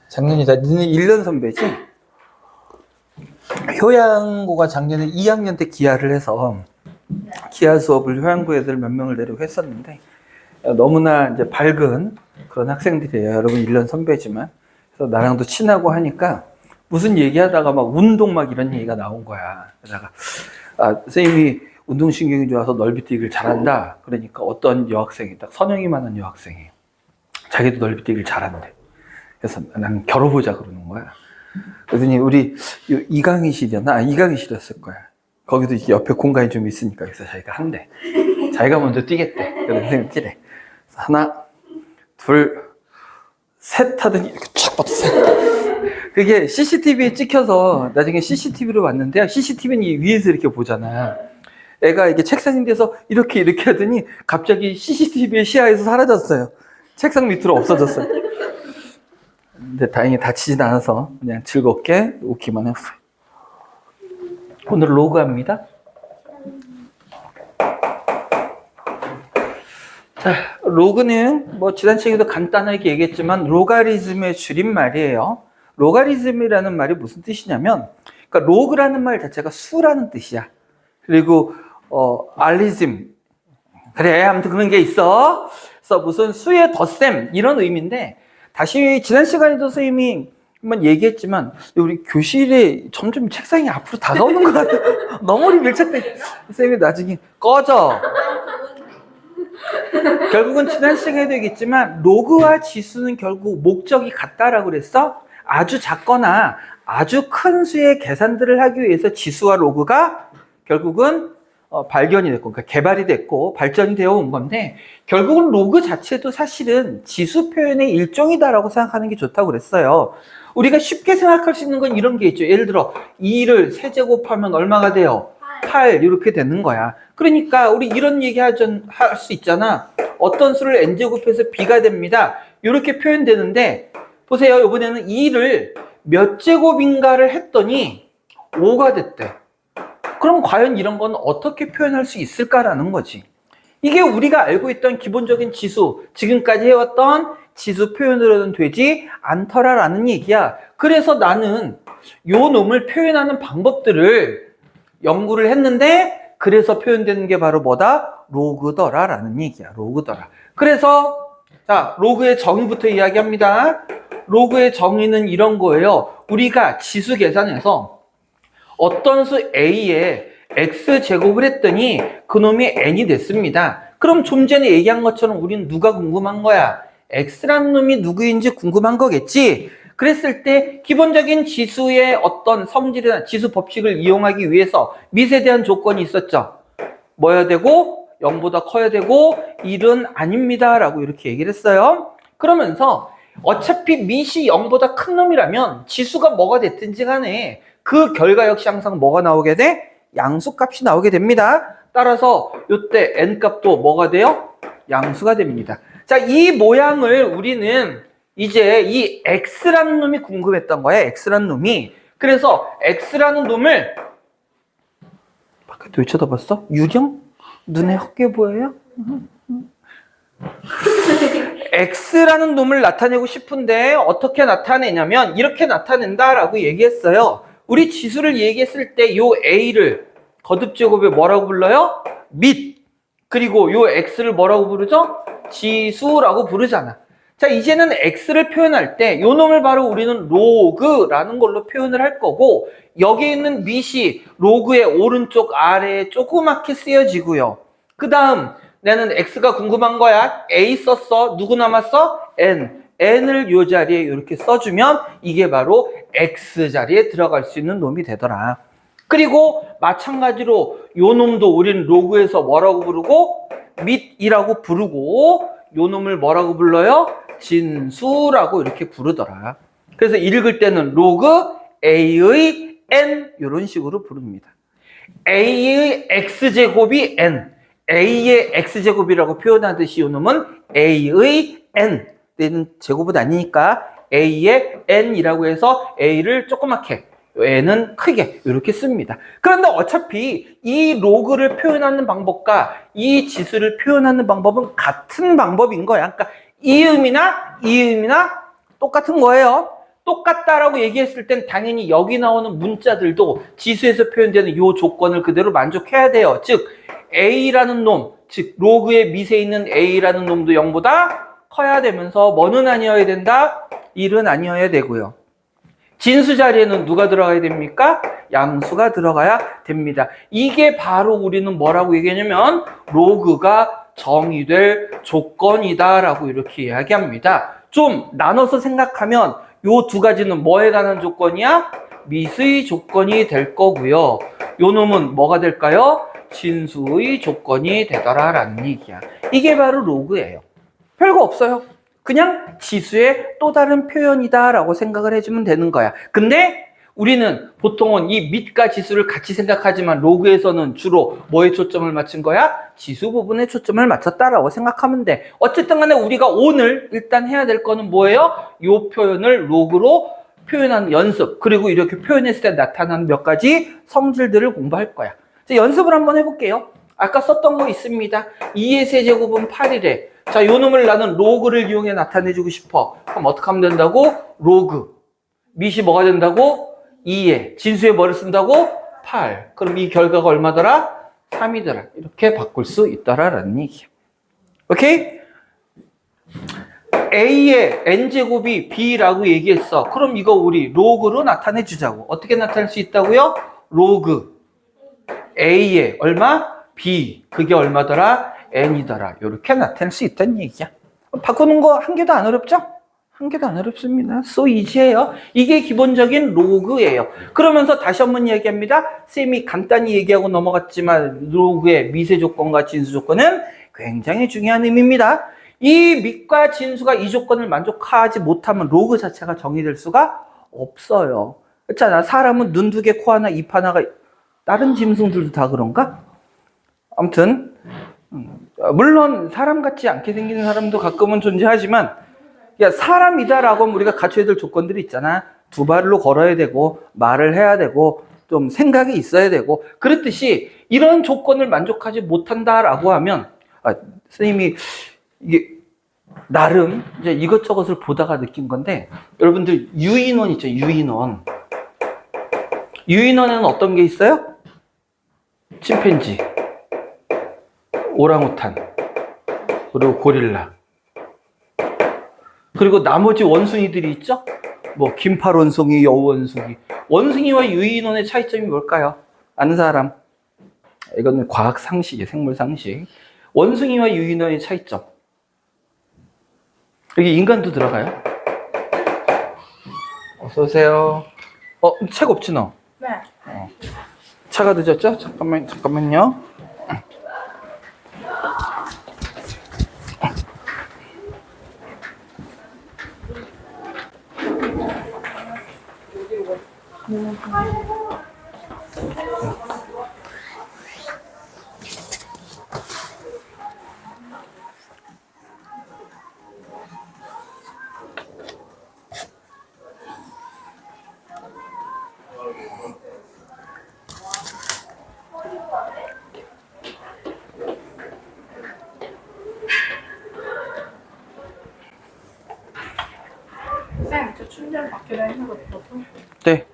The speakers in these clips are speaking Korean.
작년이다. 니네 1년 선배지? 효양고가 작년에 2학년 때 기하를 해서 기하 수업을 효양고 애들 몇 명을 데리고 했었는데 너무나 이제 밝은 그런 학생들이에요. 여러분 1년 선배지만. 그래서 나랑도 친하고 하니까 무슨 얘기하다가 막 운동 막 이런 얘기가 나온 거야. 그러다가 선생님이 운동신경이 좋아서 넓이뛰기를 잘한다. 그러니까 어떤 여학생이 딱 선영이만한 여학생이 자기도 넓이뛰기를 잘한대. 그래서 난 겨뤄보자 그러는 거야. 그러더니 우리 이강희실이었나? 이강희실이었을 거야. 거기도 옆에 공간이 좀 있으니까 그래서 자기가 한대. 자기가 먼저 뛰겠대. 그래서 선생님 뛰래. 하나, 둘, 셋 하더니 이렇게 쫙 뻗었어요. 그게 CCTV에 찍혀서 나중에 CCTV로 왔는데요. CCTV는 위에서 이렇게 보잖아. 애가 이게 책상 위에서 이렇게 하더니 갑자기 CCTV의 시야에서 사라졌어요. 책상 밑으로 없어졌어요. 근데 다행히 다치진 않아서 그냥 즐겁게 웃기만 했어요. 오늘 로그합니다. 자, 로그는 뭐 지난 시간에도 간단하게 얘기했지만 로가리즘의 줄임말이에요. 로가리즘이라는 말이 무슨 뜻이냐면, 그러니까 로그라는 말 자체가 수라는 뜻이야. 그리고 알리즘, 그래 아무튼 그런 게 있어. 그래서 무슨 수의 덧셈 이런 의미인데, 다시 지난 시간에도 선생님이 한번 얘기했지만 우리 교실에 점점 책상이 앞으로 다가오는 것 같아. 너무 우리 밀착돼. 선생님이 나중에 꺼져. 결국은 지난 시간에도 얘기했지만 로그와 지수는 결국 목적이 같다라고 그랬어. 아주 작거나 아주 큰 수의 계산들을 하기 위해서 지수와 로그가 결국은 발견이 됐고, 그러니까 개발이 됐고 발전이 되어 온 건데, 결국은 로그 자체도 사실은 지수 표현의 일종이다라고 생각하는 게 좋다고 그랬어요. 우리가 쉽게 생각할 수 있는 건 이런 게 있죠. 예를 들어 2를 세제곱하면 얼마가 돼요? 8 이렇게 되는 거야. 그러니까 우리 이런 얘기 할 수 있잖아. 어떤 수를 n제곱해서 b가 됩니다. 이렇게 표현되는데, 보세요. 이번에는 2를 몇 제곱인가를 했더니 5가 됐대. 그럼 과연 이런 건 어떻게 표현할 수 있을까라는 거지. 이게 우리가 알고 있던 기본적인 지수, 지금까지 해왔던 지수 표현으로는 되지 않더라라는 얘기야. 그래서 나는 요 놈을 표현하는 방법들을 연구를 했는데, 그래서 표현되는 게 바로 뭐다? 로그더라라는 얘기야. 로그더라. 그래서 자, 로그의 정의부터 이야기합니다. 로그의 정의는 이런 거예요. 우리가 지수 계산해서 어떤 수 A에 X제곱을 했더니 그놈이 N이 됐습니다. 그럼 좀 전에 얘기한 것처럼 우리는 누가 궁금한 거야? X라는 놈이 누구인지 궁금한 거겠지? 그랬을 때 기본적인 지수의 어떤 성질이나 지수 법칙을 이용하기 위해서 밑에 대한 조건이 있었죠. 뭐여야 되고 0보다 커야 되고 1은 아닙니다 라고 이렇게 얘기를 했어요. 그러면서 어차피 밑이 0보다 큰 놈이라면 지수가 뭐가 됐든지 간에 그 결과 역시 항상 뭐가 나오게 돼? 양수값이 나오게 됩니다. 따라서 이때 n값도 뭐가 돼요? 양수가 됩니다. 자, 이 모양을 우리는 이제 이 x라는 놈이 궁금했던 거야. x라는 놈이. 그래서 x라는 놈을 바깥에 왜 쳐다봤어? 유령? 눈에 헛게 보여요? x라는 놈을 나타내고 싶은데 어떻게 나타내냐면 이렇게 나타낸다라고 얘기했어요. 우리 지수를 얘기했을 때 요 a를 거듭제곱에 뭐라고 불러요? 밑. 그리고 요 x를 뭐라고 부르죠? 지수라고 부르잖아. 자, 이제는 x를 표현할 때 요 놈을 바로 우리는 로그라는 걸로 표현을 할 거고, 여기 있는 밑이 로그의 오른쪽 아래에 조그맣게 쓰여지고요. 그 다음 나는 x가 궁금한 거야. a 썼어. 누구 남았어? n을 요 자리에 이렇게 써주면 이게 바로 x 자리에 들어갈 수 있는 놈이 되더라. 그리고 마찬가지로 요 놈도 우리는 로그에서 뭐라고 부르고? 밑이라고 부르고, 요 놈을 뭐라고 불러요? 진수라고 이렇게 부르더라. 그래서 읽을 때는 로그 a의 n 이런 식으로 부릅니다. a의 x제곱이 n, a의 x제곱이라고 표현하듯이 요 놈은 a의 n는 제곱은 아니니까 a의 n이라고 해서 a를 조그맣게 n은 크게 이렇게 씁니다. 그런데 어차피 이 로그를 표현하는 방법과 이 지수를 표현하는 방법은 같은 방법인 거야. 그러니까 이음이나 똑같은 거예요. 똑같다라고 얘기했을 땐 당연히 여기 나오는 문자들도 지수에서 표현되는 이 조건을 그대로 만족해야 돼요. 즉 A라는 놈, 즉 로그의 밑에 있는 A라는 놈도 0보다 커야 되면서 뭐는 아니어야 된다? 1은 아니어야 되고요. 진수 자리에는 누가 들어가야 됩니까? 양수가 들어가야 됩니다. 이게 바로 우리는 뭐라고 얘기하냐면 로그가 정의될 조건이다라고 이렇게 이야기합니다. 좀 나눠서 생각하면 요 두 가지는 뭐에 관한 조건이야? 미수의 조건이 될 거고요. 요 놈은 뭐가 될까요? 진수의 조건이 되더라라는 얘기야. 이게 바로 로그예요. 별거 없어요. 그냥 지수의 또 다른 표현이다라고 생각을 해주면 되는 거야. 근데 우리는 보통은 이 밑과 지수를 같이 생각하지만 로그에서는 주로 뭐에 초점을 맞춘 거야? 지수 부분에 초점을 맞췄다라고 생각하면 돼. 어쨌든 간에 우리가 오늘 일단 해야 될 거는 뭐예요? 이 표현을 로그로 표현하는 연습, 그리고 이렇게 표현했을 때 나타나는 몇 가지 성질들을 공부할 거야. 자, 연습을 한번 해볼게요. 아까 썼던 거 있습니다. 2의 세제곱은 8이래. 자, 요 놈을 나는 로그를 이용해 나타내주고 싶어. 그럼 어떻게 하면 된다고? 로그. 밑이 뭐가 된다고? 2에. 진수에 뭐를 쓴다고? 8. 그럼 이 결과가 얼마더라? 3이더라. 이렇게 바꿀 수 있더라라는 얘기야. 오케이? A의 n제곱이 B라고 얘기했어. 그럼 이거 우리 로그로 나타내주자고. 어떻게 나타낼 수 있다고요? 로그. A의 얼마? B. 그게 얼마더라? n이더라. 이렇게 나타낼 수 있다는 얘기야. 바꾸는 거 한 개도 안 어렵죠? 한 개도 안 어렵습니다. so easy예요. 이게 기본적인 로그예요. 그러면서 다시 한번 얘기합니다. 쌤이 간단히 얘기하고 넘어갔지만 로그의 미세 조건과 진수 조건은 굉장히 중요한 의미입니다. 이 밑과 진수가 이 조건을 만족하지 못하면 로그 자체가 정의될 수가 없어요. 그렇잖아. 사람은 눈 두 개, 코 하나, 입 하나가 다른 짐승들도 다 그런가? 아무튼 물론 사람 같지 않게 생기는 사람도 가끔은 존재하지만 야, 사람이다라고 하면 우리가 갖춰야 될 조건들이 있잖아. 두 발로 걸어야 되고 말을 해야 되고 좀 생각이 있어야 되고 그렇듯이 이런 조건을 만족하지 못한다라고 하면 선생님이 이게 나름 이제 이것저것을 보다가 느낀 건데 여러분들 유인원 있죠. 유인원. 유인원에는 어떤 게 있어요? 침팬지, 오랑우탄, 그리고 고릴라. 그리고 나머지 원숭이들이 있죠? 뭐 긴팔 원숭이, 여우 원숭이. 원숭이와 유인원의 차이점이 뭘까요? 아는 사람? 이거는 과학 상식이에요. 생물 상식. 원숭이와 유인원의 차이점. 여기 인간도 들어가요? 어서 오세요. 책 없지 너? 네. 차가 늦었죠? 잠깐만요. 쌤, 저 충전 받기로 했는데 어떡해? 네.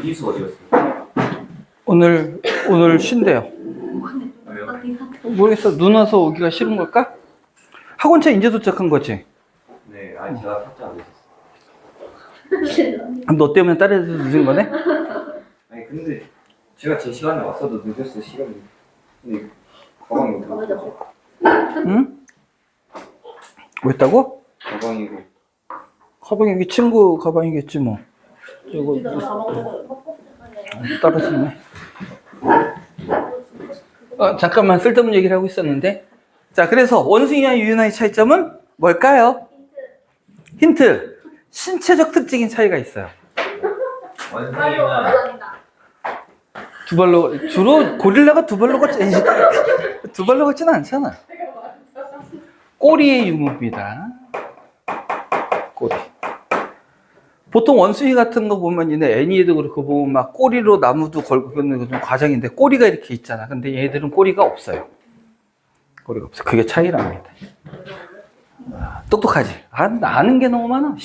이수 어디 갔어요? 오늘 쉰대요. 모르겠어. 눈 와서 오기가 싫은 걸까? 학원차 이제 도착한 거지? 네, 아니 제가 살짝 안 됐었어요. 너 때문에 딸애들 늦은 거네? 아니 근데 제가 제 시간에 왔어도 늦었어 시간이. 근데 가방이 어디 응? 왜 했다고? 가방이고 가방이 친구 가방이겠지 뭐. 이거 떨어지네. 잠깐만 쓸데없는 얘기를 하고 있었는데. 자, 그래서 원숭이와 유유나의 차이점은 뭘까요? 힌트. 신체적 특징인 차이가 있어요. 원숭이는 두 발로, 주로 고릴라가 두 발로 걷지, 두 발로 걷지는 않잖아. 꼬리의 유무입니다. 꼬리. 보통 원숭이 같은 거 보면 얘네 애니에도 그렇고 보면 막 꼬리로 나무도 걸고 그러는 건 좀 과정인데 꼬리가 이렇게 있잖아. 근데 얘들은 꼬리가 없어요. 꼬리가 없어. 그게 차이랍니다. 똑똑하지? 아는 게 너무 많아.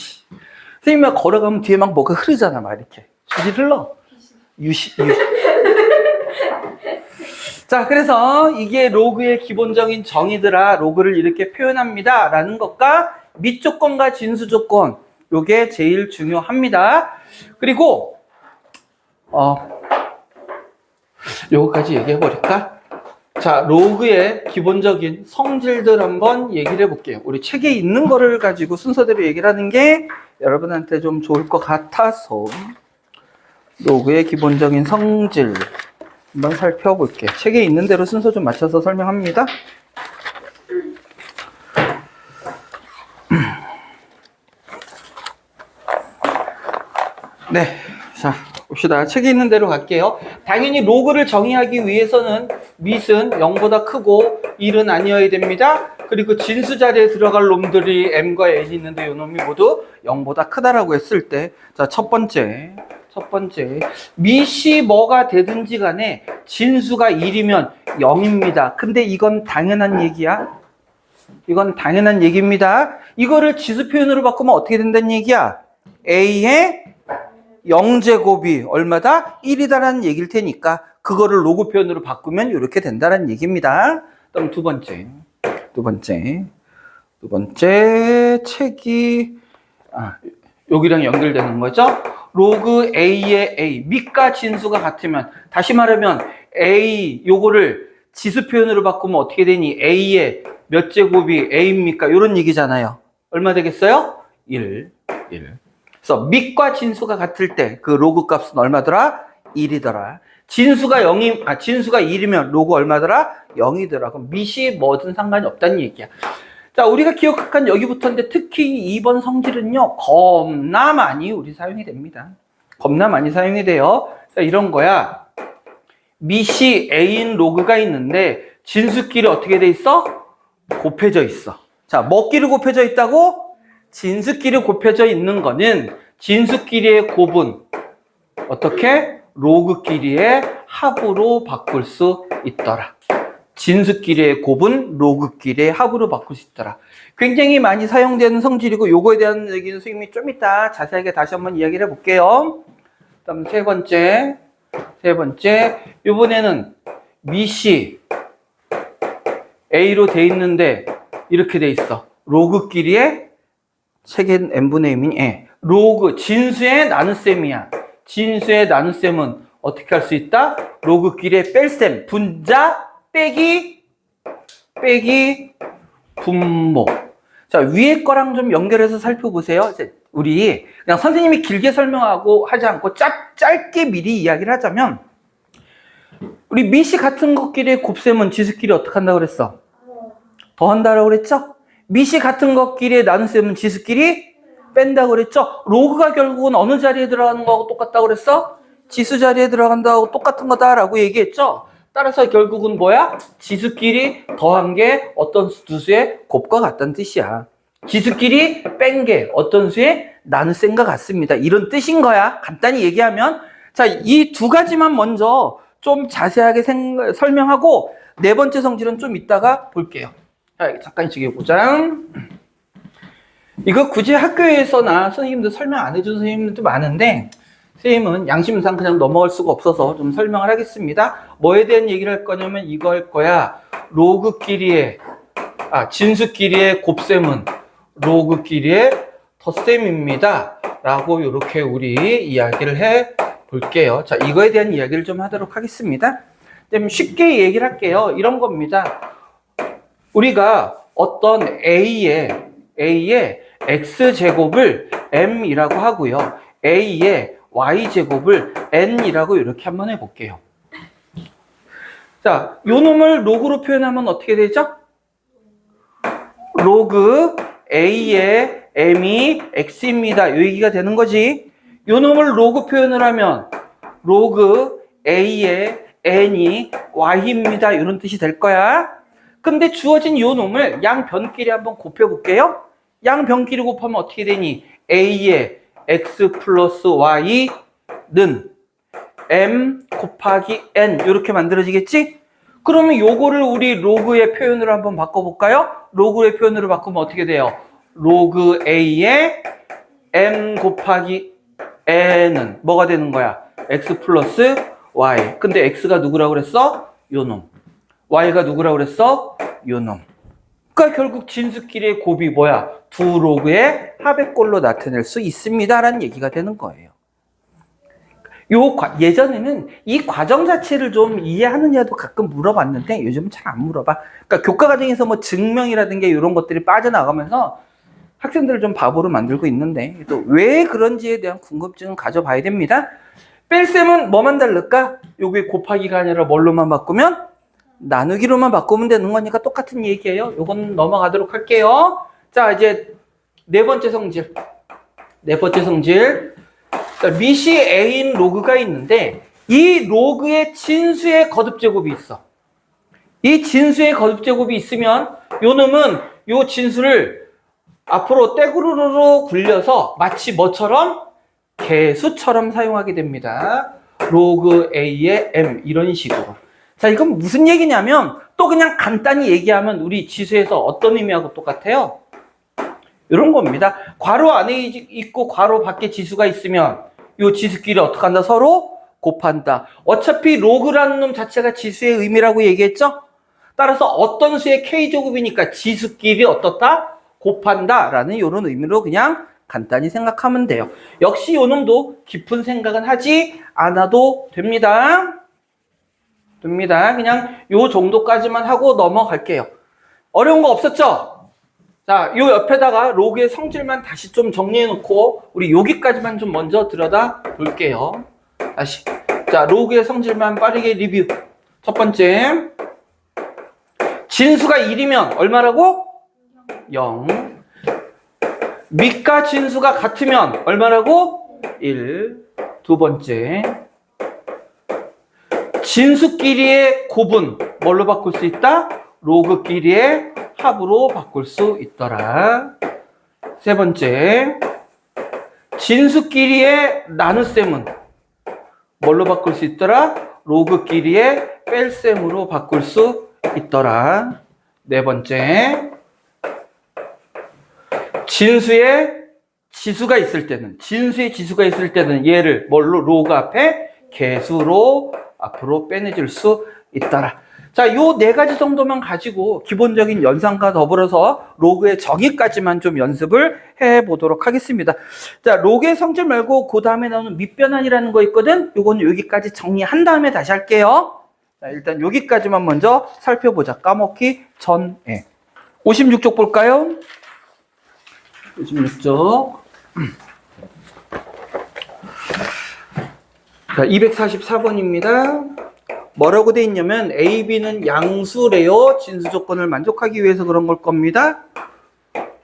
선생님이 막 걸어가면 뒤에 막 뭐가 흐르잖아. 막 이렇게. 수지 흘러. 유시. 자, 그래서 이게 로그의 기본적인 정의들아. 로그를 이렇게 표현합니다. 라는 것과 밑조건과 진수조건. 요게 제일 중요합니다. 그리고, 요거까지 얘기해버릴까? 자, 로그의 기본적인 성질들 한번 얘기를 해볼게요. 우리 책에 있는 거를 가지고 순서대로 얘기를 하는 게 여러분한테 좀 좋을 것 같아서 로그의 기본적인 성질 한번 살펴볼게요. 책에 있는 대로 순서 좀 맞춰서 설명합니다. 네, 자 봅시다. 책에 있는 대로 갈게요. 당연히 로그를 정의하기 위해서는 밑은 0보다 크고 1은 아니어야 됩니다. 그리고 진수 자리에 들어갈 놈들이 m과 n이 있는데 이 놈이 모두 0보다 크다라고 했을 때, 자, 첫 번째 밑이 뭐가 되든지 간에 진수가 1이면 0입니다. 근데 이건 당연한 얘기야. 이건 당연한 얘기입니다. 이거를 지수 표현으로 바꾸면 어떻게 된다는 얘기야? a의 0제곱이 얼마다? 1이다라는 얘기일 테니까 그거를 로그 표현으로 바꾸면 이렇게 된다는 얘기입니다. 그럼 두 번째 책이 여기랑 연결되는 거죠. 로그 a의 a, 밑과 진수가 같으면, 다시 말하면 a 요거를 지수 표현으로 바꾸면 어떻게 되니? a의 몇 제곱이 a입니까? 이런 얘기잖아요. 얼마 되겠어요? 1. 그래서 밑과 진수가 같을 때 그 로그 값은 얼마더라? 1이더라. 진수가 1이면 로그 얼마더라? 0이더라. 그럼 밑이 뭐든 상관이 없다는 얘기야. 자, 우리가 기억한 여기부터인데 특히 2번 성질은요, 겁나 많이 우리 사용이 됩니다. 겁나 많이 사용이 돼요. 자, 이런 거야. 밑이 a인 로그가 있는데 진수끼리 어떻게 돼 있어? 곱해져 있어. 자, 뭐끼리 곱해져 있다고? 진수끼리 곱해져 있는 거는 진수끼리의 곱은 어떻게? 로그끼리의 합으로 바꿀 수 있더라. 진수끼리의 곱은 로그끼리의 합으로 바꿀 수 있더라. 굉장히 많이 사용되는 성질이고 요거에 대한 얘기는 선생님이 좀 이따 자세하게 다시 한번 이야기를 해볼게요. 그다음 세 번째 이번에는 밑이 a로 돼 있는데 이렇게 돼 있어. 로그끼리의 책엔 n분의 1이 로그 진수의 나눗셈이야. 진수의 나눗셈은 어떻게 할 수 있다? 로그끼리의 뺄셈, 분자 빼기 분모. 자, 위에 거랑 좀 연결해서 살펴보세요. 이제 우리 그냥 선생님이 길게 설명하고 하지 않고 짧게 미리 이야기를 하자면, 우리 밑이 같은 것끼리의 곱셈은 지수끼리 어떻게 한다고 그랬어? 더한다라고 그랬죠? 밑이 같은 것끼리의 나눗셈은 지수끼리 뺀다고 그랬죠? 로그가 결국은 어느 자리에 들어가는 거하고 똑같다고 그랬어? 지수 자리에 들어간다고 똑같은 거다라고 얘기했죠? 따라서 결국은 뭐야? 지수끼리 더한 게 어떤 두 수의 곱과 같다는 뜻이야. 지수끼리 뺀 게 어떤 수의 나눗셈과 같습니다. 이런 뜻인 거야. 간단히 얘기하면. 자, 이 두 가지만 먼저 좀 자세하게 설명하고 네 번째 성질은 좀 이따가 볼게요. 자, 잠깐 찍어보자. 이거 굳이 학교에서나 선생님들 설명 안 해준 선생님들도 많은데 선생님은 양심상 그냥 넘어갈 수가 없어서 좀 설명을 하겠습니다. 뭐에 대한 얘기를 할 거냐면 이거 할 거야. 진수끼리의 곱셈은 로그끼리의 덧셈입니다. 라고 이렇게 우리 이야기를 해 볼게요. 자, 이거에 대한 이야기를 좀 하도록 하겠습니다. 좀 쉽게 얘기를 할게요. 이런 겁니다. 우리가 어떤 A의 X제곱을 M이라고 하고요. A의 y제곱을 n이라고 이렇게 한번 해볼게요. 자, 요 놈을 로그로 표현하면 어떻게 되죠? 로그 a의 m이 x입니다. 요 얘기가 되는 거지. 요 놈을 로그 표현을 하면 로그 a의 n이 y입니다. 이런 뜻이 될 거야. 근데 주어진 요 놈을 양변끼리 한번 곱해볼게요. 양변끼리 곱하면 어떻게 되니? a의 x 플러스 y는 m 곱하기 n 이렇게 만들어지겠지? 그러면 요거를 우리 로그의 표현으로 한번 바꿔볼까요? 로그의 표현으로 바꾸면 어떻게 돼요? 로그 a의 m 곱하기 n은 뭐가 되는 거야? x 플러스 y. 근데 x가 누구라고 그랬어? 요 놈. y가 누구라고 그랬어? 요 놈. 그러니까 결국 진수끼리의 곱이 뭐야? 두 로그의 합의꼴로 나타낼 수 있습니다라는 얘기가 되는 거예요. 예전에는 이 과정 자체를 좀 이해하느냐도 가끔 물어봤는데 요즘은 잘 안 물어봐. 그러니까 교과 과정에서 뭐 증명이라든가 이런 것들이 빠져나가면서 학생들을 좀 바보로 만들고 있는데 또 왜 그런지에 대한 궁금증은 가져봐야 됩니다. 뺄셈은 뭐만 다를까? 요게 곱하기가 아니라 뭘로만 바꾸면? 나누기로만 바꾸면 되는 거니까 똑같은 얘기예요. 요건 넘어가도록 할게요. 자, 이제 네 번째 성질. 자, 밑이 a인 로그가 있는데 이 로그의 진수의 거듭제곱이 있어. 이 진수의 거듭제곱이 있으면 요 놈은 요 진수를 앞으로 떼구르르 굴려서 마치 뭐처럼? 개수처럼 사용하게 됩니다. 로그 a의 m 이런 식으로. 자, 이건 무슨 얘기냐면 또 그냥 간단히 얘기하면 우리 지수에서 어떤 의미하고 똑같아요? 이런 겁니다. 괄호 안에 있고 괄호 밖에 지수가 있으면 이 지수끼리 어떻게 한다? 서로 곱한다. 어차피 로그라는 놈 자체가 지수의 의미라고 얘기했죠? 따라서 어떤 수의 k제곱이니까 지수끼리 어떻다? 곱한다 라는 이런 의미로 그냥 간단히 생각하면 돼요. 역시 요 놈도 깊은 생각은 하지 않아도 됩니다. 그냥 요 정도까지만 하고 넘어갈게요. 어려운 거 없었죠? 자, 요 옆에다가 로그의 성질만 다시 좀 정리해놓고 우리 여기까지만 좀 먼저 들여다 볼게요. 다시. 자, 로그의 성질만 빠르게 리뷰. 첫 번째. 진수가 1이면 얼마라고? 0. 밑과 진수가 같으면 얼마라고? 1. 두 번째. 진수끼리의 곱은 뭘로 바꿀 수 있다? 로그끼리의 합으로 바꿀 수 있더라. 세 번째. 진수끼리의 나눗셈은 뭘로 바꿀 수 있더라? 로그끼리의 뺄셈으로 바꿀 수 있더라. 네 번째. 진수의 지수가 있을 때는 얘를 뭘로? 로그 앞에 개수로 앞으로 빼내줄 수 있더라. 자, 요 네 가지 정도만 가지고 기본적인 연산과 더불어서 로그의 정의까지만 좀 연습을 해보도록 하겠습니다. 자, 로그의 성질 말고 그 다음에 나오는 밑변환이라는 거 있거든? 요건 여기까지 정리한 다음에 다시 할게요. 자, 일단 여기까지만 먼저 살펴보자. 까먹기 전에. 56쪽 볼까요? 56쪽. 자, 244번입니다. 뭐라고 돼 있냐면 A, B는 양수래요. 진수 조건을 만족하기 위해서 그런 걸 겁니다.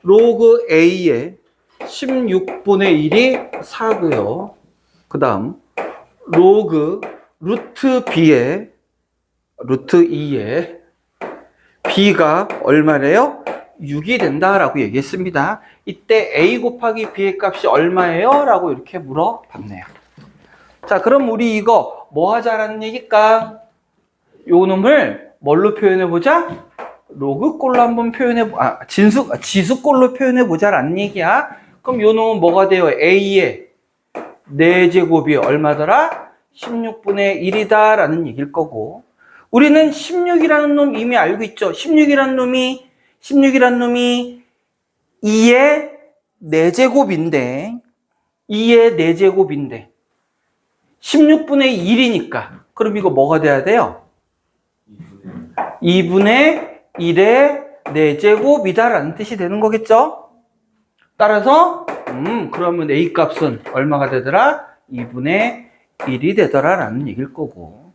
로그 A의 16분의 1이 4고요. 그 다음 로그 루트 B의 루트 2의 B가 얼마래요? 6이 된다라고 얘기했습니다. 이때 A 곱하기 B의 값이 얼마예요? 라고 이렇게 물어봤네요. 자, 그럼 우리 이거 뭐 하자라는 얘기일까? 요 놈을 뭘로 표현해보자? 로그꼴로 한번 지수꼴로 표현해보자라는 얘기야. 그럼 요 놈은 뭐가 돼요? A의 4제곱이 얼마더라? 16분의 1이다 라는 얘기일 거고, 우리는 16이라는 놈 이미 알고 있죠? 16이라는 놈이 2의 4제곱인데 16분의 1이니까 그럼 이거 뭐가 돼야 돼요? 2분의 1의 4제곱이다 라는 뜻이 되는 거겠죠? 따라서 그러면 A 값은 얼마가 되더라? 2분의 1이 되더라라는 얘기일 거고.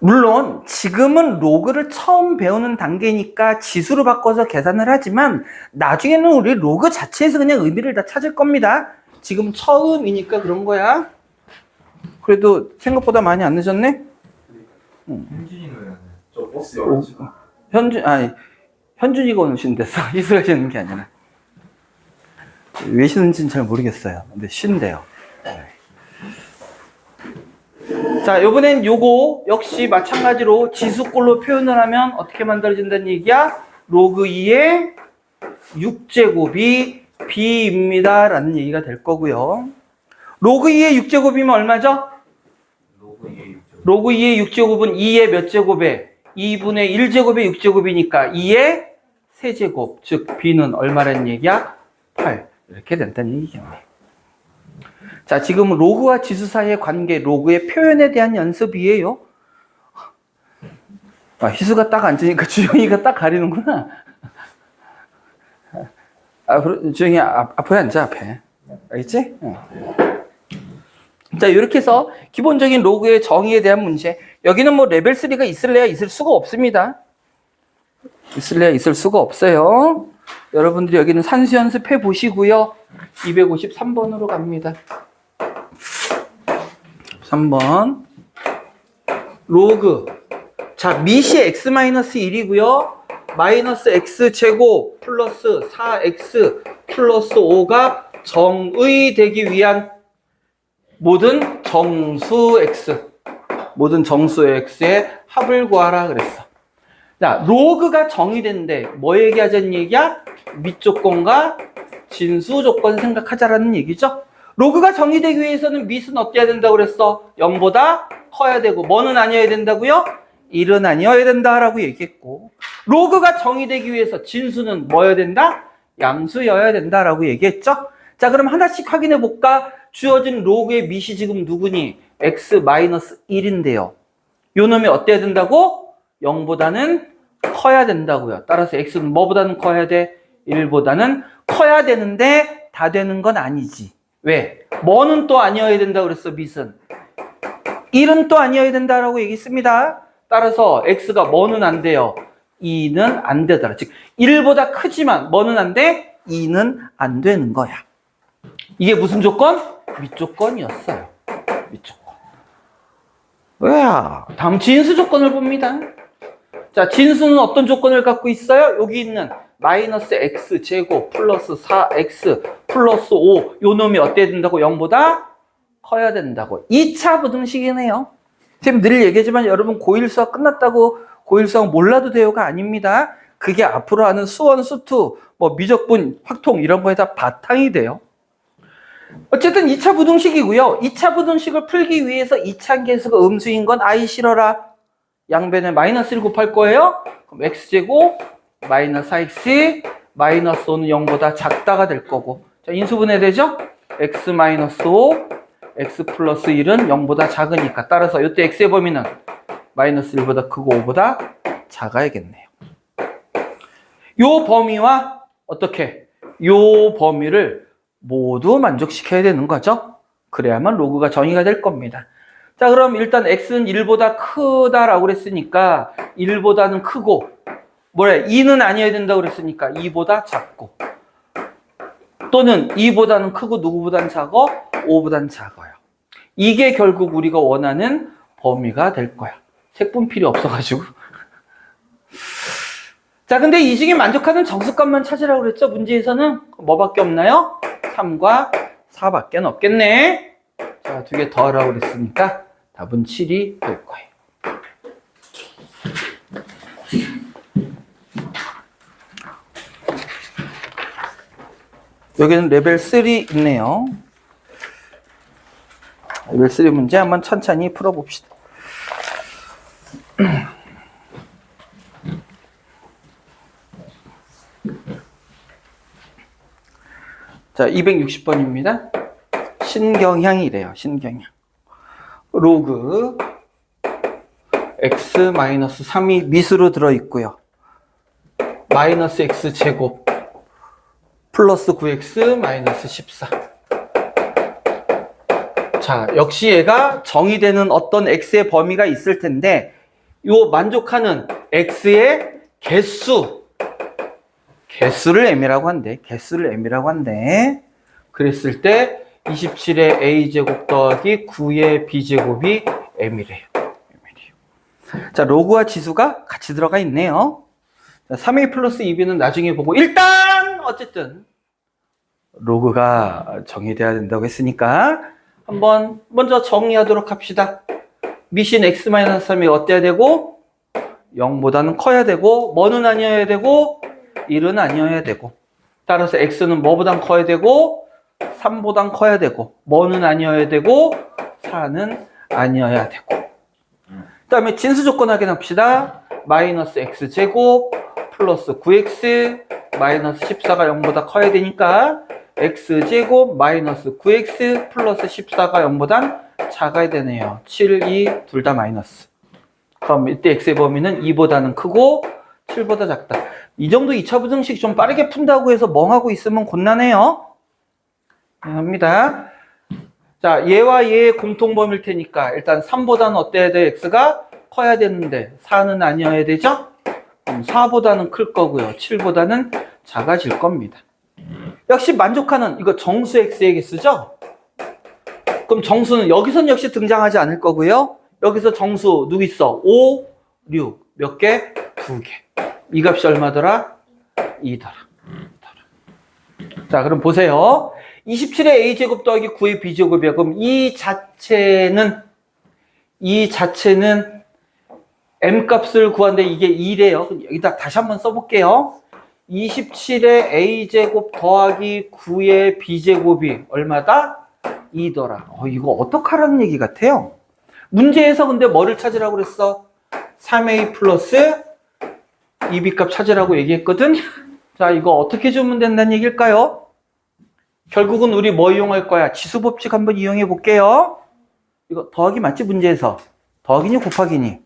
물론 지금은 로그를 처음 배우는 단계니까 지수로 바꿔서 계산을 하지만 나중에는 우리 로그 자체에서 그냥 의미를 다 찾을 겁니다. 지금 처음이니까 그런 거야. 그래도 생각보다 많이 안 늦었네? 현준이는 저 버스 열어주고 현준이가 오늘 쉰댔어. 희수가 쉬는 게 아니라. 왜 쉬는지는 잘 모르겠어요. 근데 쉰대요. 자, 요번엔 요거 역시 마찬가지로 지수꼴로 표현을 하면 어떻게 만들어진다는 얘기야? 로그 2의 6제곱이 b입니다 라는 얘기가 될 거고요. 로그 2의 6제곱이면 얼마죠? 로그 2의 6제곱은 2의 몇 제곱에? 2분의 1제곱의 6제곱이니까 2의 세제곱, 즉 b는 얼마라는 얘기야? 8 이렇게 된다는 얘기겠네. 자, 지금 로그와 지수 사이의 관계, 로그의 표현에 대한 연습이에요. 아, 희수가 딱 앉으니까 주영이가 딱 가리는구나. 주영이 앞에 앉아, 앞에. 알겠지? 자, 이렇게 해서 기본적인 로그의 정의에 대한 문제. 여기는 뭐 레벨 3가 있을래야 있을 수가 없습니다. 있을래야 있을 수가 없어요. 여러분들이 여기는 산수 연습해 보시고요. 253번으로 갑니다. 3번. 로그. 자, 밑이 x-1이고요. 마이너스 x제곱 플러스 4x 플러스 5가 정의 되기 위한 모든 정수 x. 모든 정수 x의 합을 구하라 그랬어. 자, 로그가 정의된데 뭐 얘기하자는 얘기야? 밑조건과 진수 조건 생각하자라는 얘기죠. 로그가 정의되기 위해서는 밑은 어때야 된다고 그랬어? 0보다 커야 되고 뭐는 아니어야 된다고요? 1은 아니어야 된다라고 얘기했고, 로그가 정의되기 위해서 진수는 뭐여야 된다? 양수여야 된다라고 얘기했죠. 자, 그럼 하나씩 확인해 볼까? 주어진 로그의 밑이 지금 누구니? x-1인데요. 요 놈이 어때야 된다고? 0보다는 커야 된다고요. 따라서 x는 뭐보다는 커야 돼? 1보다는 커야 되는데 다 되는 건 아니지. 왜? 뭐는 또 아니어야 된다고 그랬어, 밑은. 1은 또 아니어야 된다라고 얘기했습니다. 따라서 x가 뭐는 안 돼요? 2는 안 되더라. 즉 1보다 크지만 뭐는 안 돼? 2는 안 되는 거야. 이게 무슨 조건? 밑조건이었어요. 밑조건. 왜야? 다음 진수 조건을 봅니다. 자, 진수는 어떤 조건을 갖고 있어요? 여기 있는 마이너스 x제곱 플러스 4x 플러스 5, 요 놈이 어때야 된다고? 0보다 커야 된다고. 2차 부등식이네요. 지금 늘 얘기하지만 여러분 고1 수학 끝났다고 고1 수학 몰라도 돼요가 아닙니다. 그게 앞으로 하는 수원, 수투, 뭐 미적분, 확통 이런 거에 다 바탕이 돼요. 어쨌든 2차 부등식이고요. 2차 부등식을 풀기 위해서 2차 계수가 음수인 건 아이 싫어라. 양변에 마이너스를 곱할 거예요. 그럼 x제곱 마이너스 4x 마이너스 5는 0보다 작다가 될 거고. 자, 인수분해 되죠? x 마이너스 5 x 플러스 1은 0보다 작으니까. 따라서 이때 x의 범위는 마이너스 1보다 크고 5보다 작아야겠네요. 요 범위와 어떻게? 요 범위를 모두 만족시켜야 되는 거죠. 그래야만 로그가 정의가 될 겁니다. 자, 그럼 일단 x는 1보다 크다라고 그랬으니까 1보다는 크고, 뭐래? 2는 아니어야 된다고 그랬으니까 2보다 작고, 또는 2보다는 크고 누구보단 작아? 5보단 작아요. 이게 결국 우리가 원하는 범위가 될 거야. 색분 필요 없어가지고. 자, 근데 이 중에 만족하는 정수값만 찾으라고 그랬죠? 문제에서는 뭐밖에 없나요? 3과 4밖에 없겠네. 자, 2개 더 하라고 그랬으니까 답은 7이 될 거예요. 여기는 레벨 3 있네요. 레벨 3 문제 한번 천천히 풀어봅시다. 자, 260번입니다. 신경향이래요. 신경향. 로그 x-3이 밑으로 들어있고요. 마이너스 x제곱 플러스 9x 마이너스 14. 자, 역시 얘가 정의되는 어떤 x의 범위가 있을 텐데 요 만족하는 x의 개수를 m이라고 한대. 개수를 m이라고 한대. 그랬을 때 27의 a제곱 더하기 9의 b제곱이 m이래요. 자, 로그와 지수가 같이 들어가 있네요. 자, 3a 플러스 2b는 나중에 보고 일단 어쨌든 로그가 정의돼야 된다고 했으니까 한번 먼저 정의하도록 합시다. 미신 x-3이 어때야 되고 0보다는 커야 되고 뭐는 아니어야 되고 1은 아니어야 되고 따라서 x는 뭐보단 커야 되고 3보단 커야 되고 뭐는 아니어야 되고 4는 아니어야 되고 그 다음에 진수 조건 확인합시다. 마이너스 x제곱 플러스 9x 마이너스 14가 0보다 커야 되니까 x제곱 마이너스 9x 플러스 14가 0보단 작아야 되네요. 7, 2 둘 다 마이너스. 그럼 이때 x의 범위는 2보다는 크고 7보다 작다. 이 정도 2차 부등식 좀 빠르게 푼다고 해서 멍하고 있으면 곤란해요. 합니다. 자, 얘와 얘의 공통범위일 테니까 일단 3보다는 어때야 돼? x가 커야 되는데 4는 아니어야 되죠? 4보다는 클 거고요. 7보다는 작아질 겁니다. 역시 만족하는 이거 정수 x의 개수죠? 그럼 정수는 여기선 역시 등장하지 않을 거고요. 여기서 정수 누구 있어? 5, 6 몇 개? 2개. 이 값이 얼마더라? 2더라. 자, 그럼 보세요. 27의 a제곱 더하기 9의 b제곱이야. 그럼 이 자체는 m값을 구하는데 이게 2래요. 여기다 다시 한번 써볼게요. 27의 a제곱 더하기 9의 b제곱이 얼마다? 2더라. 이거 어떡하라는 얘기 같아요? 문제에서 근데 뭐를 찾으라고 그랬어? 3a 플러스 2b 값 찾으라고 얘기했거든? 자, 이거 어떻게 주면 된다는 얘기일까요? 결국은 우리 뭐 이용할 거야? 지수 법칙 한번 이용해 볼게요. 이거 더하기 맞지? 문제에서. 더하기니 곱하기니?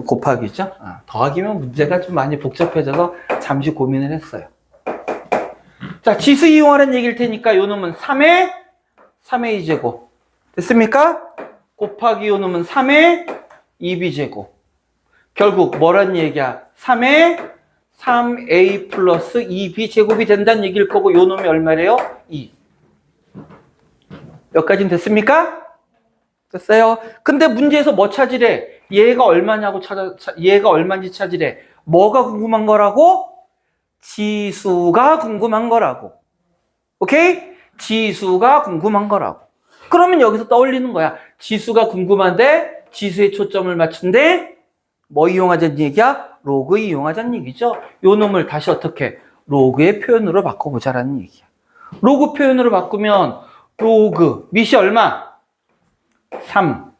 곱하기죠? 더하기면 문제가 좀 많이 복잡해져서 잠시 고민을 했어요. 자, 지수 이용하라는 얘기일 테니까 요 놈은 3의 3a제곱. 됐습니까? 곱하기 요 놈은 3의 2b제곱. 결국 뭐란 얘기야? 3의 3a 플러스 2b제곱이 된다는 얘기일 거고 요 놈이 얼마래요? 2. 여기까지는 됐습니까? 됐어요? 근데 문제에서 뭐 찾으래? 얘가 얼마냐고 얘가 얼마인지 찾으래. 뭐가 궁금한 거라고? 지수가 궁금한 거라고. 오케이? 지수가 궁금한 거라고. 그러면 여기서 떠올리는 거야. 지수가 궁금한데 지수에 초점을 맞춘데 뭐 이용하자는 얘기야? 로그 이용하자는 얘기죠. 요 놈을 다시 어떻게? 로그의 표현으로 바꿔보자라는 얘기야. 로그 표현으로 바꾸면 로그 밑이 얼마? 3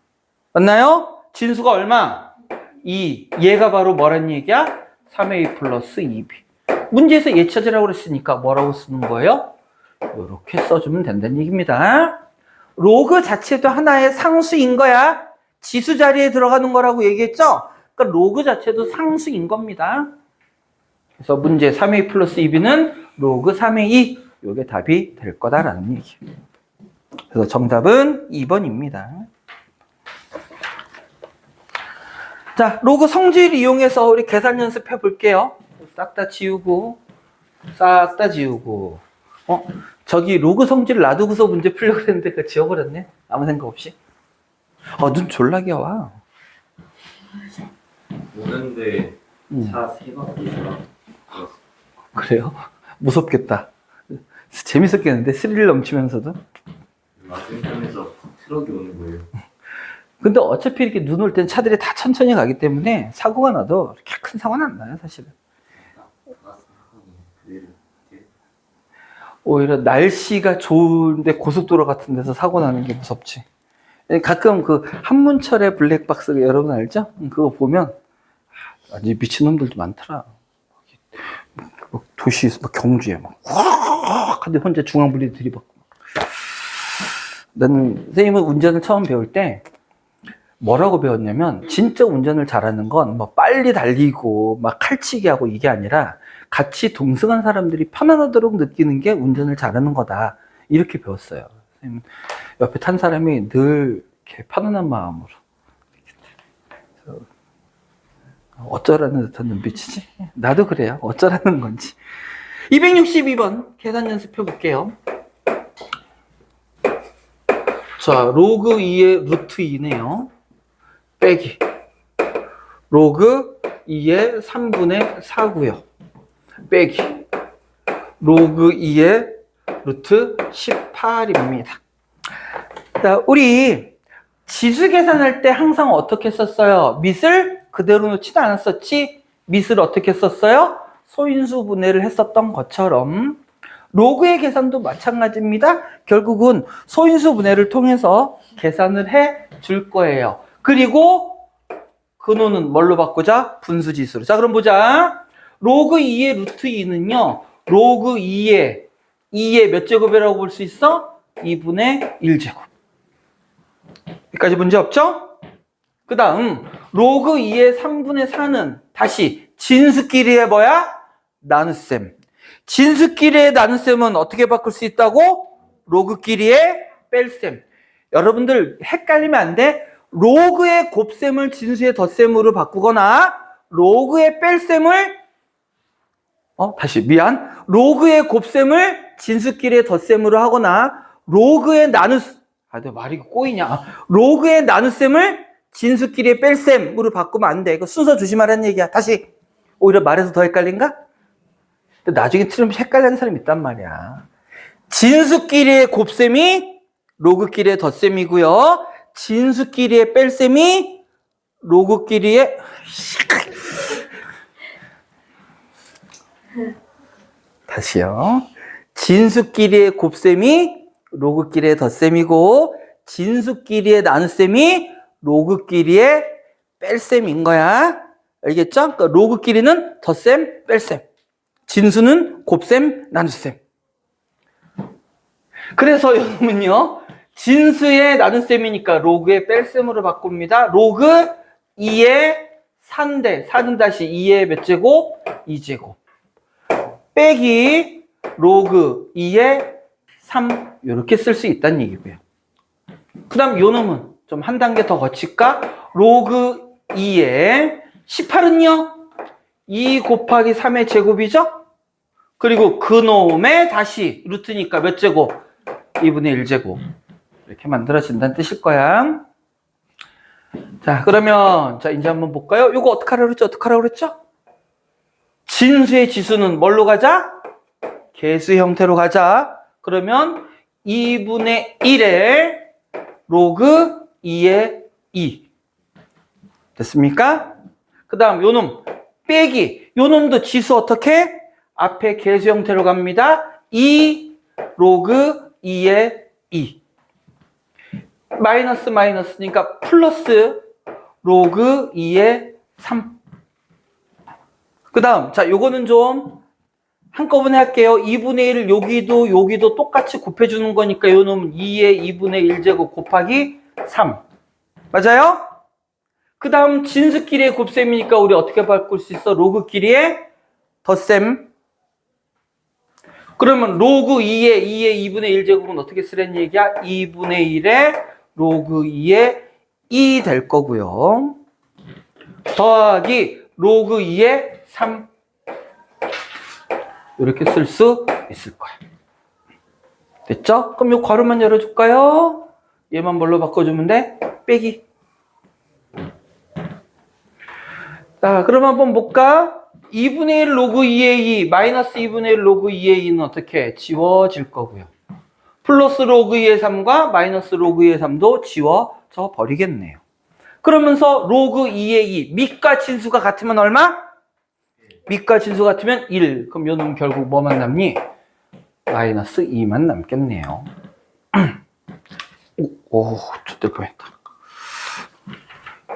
맞나요? 진수가 얼마? 2. 얘가 바로 뭐란 얘기야? 3a 플러스 2b. 문제에서 얘 찾으라고 그랬으니까 뭐라고 쓰는 거예요? 이렇게 써주면 된다는 얘기입니다. 로그 자체도 하나의 상수인 거야. 지수 자리에 들어가는 거라고 얘기했죠? 그러니까 로그 자체도 상수인 겁니다. 그래서 문제 3a 플러스 2b는 로그 3의 2. 이게 답이 될 거다라는 얘기예요. 그래서 정답은 2번입니다. 자, 로그 성질 이용해서 우리 계산 연습해 볼게요. 싹 다 지우고, 싹 다 지우고. 저기 로그 성질 놔두고서 문제 풀려고 했는데 그거 지워버렸네. 아무 생각 없이. 눈 졸라게 와. 오는데 차 3바퀴 돌아. 그래요? 무섭겠다. 재밌었겠는데 스릴 넘치면서도. 맞은편에서 트럭이 오는 거예요. 근데 어차피 이렇게 눈 올 땐 차들이 다 천천히 가기 때문에 사고가 나도 그렇게 큰 사고는 안 나요, 사실은. 오히려 날씨가 좋은데 고속도로 같은 데서 사고 나는 게 무섭지. 가끔 그 한문철의 블랙박스 여러분 알죠? 그거 보면 완전 미친놈들도 많더라. 도시 막 경주에 막 근데 혼자 중앙분리 들이받고. 나는 선생님은 운전을 처음 배울 때 뭐라고 배웠냐면 진짜 운전을 잘하는 건 뭐 빨리 달리고 막 칼치기 하고 이게 아니라 같이 동승한 사람들이 편안하도록 느끼는 게 운전을 잘하는 거다. 이렇게 배웠어요. 선생님, 옆에 탄 사람이 늘 이렇게 편안한 마음으로 어쩌라는 듯한 눈빛이지? 나도 그래요. 어쩌라는 건지. 262번 계산 연습해 볼게요. 자, 로그 2의 루트 2네요. 빼기 로그 2의 3분의 4고요. 빼기 로그 2의 루트 18입니다. 자, 우리 지수 계산할 때 항상 어떻게 썼어요? 밑을 그대로 놓지도 않았었지? 밑을 어떻게 썼어요? 소인수 분해를 했었던 것처럼 로그의 계산도 마찬가지입니다. 결국은 소인수 분해를 통해서 계산을 해 줄 거예요. 그리고 근호는 뭘로 바꾸자? 분수지수로. 자, 그럼 보자. 로그 2의 루트 2는요. 로그 2의 몇 제곱이라고 볼 수 있어? 2분의 1제곱. 여기까지 문제 없죠? 그 다음 로그 2의 3분의 4는 다시 진수끼리의 뭐야? 나눗셈. 진수끼리의 나눗셈은 어떻게 바꿀 수 있다고? 로그끼리의 뺄셈. 여러분들 헷갈리면 안 돼. 로그의 곱셈을 진수의 덧셈으로 바꾸거나 로그의 뺄셈을 로그의 곱셈을 진수끼리의 덧셈으로 하거나 로그의 내 말이 꼬이냐. 로그의 나눗셈을 진수끼리의 뺄셈으로 바꾸면 안 돼. 이거 순서 조심하라는 얘기야. 다시. 오히려 말해서 더 헷갈린가? 나중에 틀리면 헷갈리는 사람이 있단 말이야. 진수끼리의 곱셈이 로그끼리의 덧셈이고요. 진수끼리의 뺄셈이 로그끼리의 다시요. 진수끼리의 곱셈이 로그끼리의 덧셈이고 진수끼리의 나눗셈이 로그끼리의 뺄셈인 거야. 알겠죠? 그러니까 로그끼리는 덧셈, 뺄셈. 진수는 곱셈, 나눗셈. 그래서 여러분요. 진수의 나눗셈이니까 로그의 뺄셈으로 바꿉니다. 로그 2의 4인데 4는 다시 2의 몇 제곱? 2제곱. 빼기 로그 2의 3 이렇게 쓸 수 있다는 얘기고요. 그 다음 요 놈은 좀 한 단계 더 거칠까? 로그 2의 18은요? 2 곱하기 3의 제곱이죠? 그리고 그 놈의 다시 루트니까 몇 제곱? 2분의 1제곱. 이렇게 만들어진다는 뜻일 거야. 자, 그러면 자 이제 한번 볼까요? 이거 어떻게 하라고 그랬죠? 어떻게 하라고 그랬죠? 진수의 지수는 뭘로 가자? 계수 형태로 가자. 그러면 2분의 1의 로그 2의 2 됐습니까? 그 다음 요놈 빼기 요놈도 지수 어떻게? 앞에 계수 형태로 갑니다. 2 로그 2의 2 마이너스 마이너스니까 플러스 로그 2의 3 그 다음 자 요거는 좀 한꺼번에 할게요. 2분의 1 여기도 똑같이 곱해주는 거니까 요 놈은 2의 2분의 1제곱 곱하기 3 맞아요? 그 다음 진수끼리의 곱셈이니까 우리 어떻게 바꿀 수 있어? 로그끼리의 덧셈. 그러면 로그 2의 2분의 1제곱은 어떻게 쓰라는 얘기야? 2분의 1의 로그 2의 2 될 거고요. 더하기 로그 2의 3 이렇게 쓸 수 있을 거야. 됐죠? 그럼 이 괄호만 열어줄까요? 얘만 뭘로 바꿔주면 돼? 빼기. 자, 그럼 한번 볼까? 2분의 1 로그 2의 2 마이너스 2분의 1 로그 2의 2는 어떻게? 지워질 거고요. 플러스 로그 2의 3과 마이너스 로그 2의 3도 지워져 버리겠네요. 그러면서 로그 2의 2 밑과 진수가 같으면 얼마? 밑과 진수 같으면 1. 그럼 요 놈은 결국 뭐만 남니? 마이너스 2만 남겠네요. 오, 좋될 뻔했다.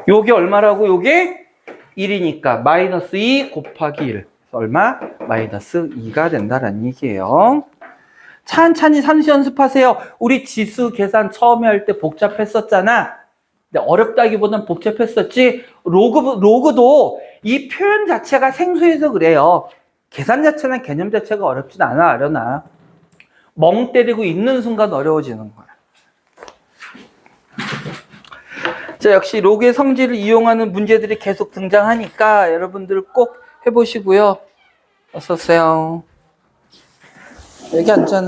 요게 얼마라고? 요게 1이니까 마이너스 2 곱하기 1. 그래서 얼마? 마이너스 2가 된다는 얘기예요. 찬찬히 산수 연습하세요. 우리 지수 계산 처음에 할 때 복잡했었잖아. 근데 어렵다기보단 복잡했었지. 로그도 이 표현 자체가 생소해서 그래요. 계산 자체는 개념 자체가 어렵진 않아, 아려나. 멍 때리고 있는 순간 어려워지는 거야. 자, 역시 로그의 성질을 이용하는 문제들이 계속 등장하니까 여러분들 꼭 해보시고요. 어서오세요. 여기 앉아.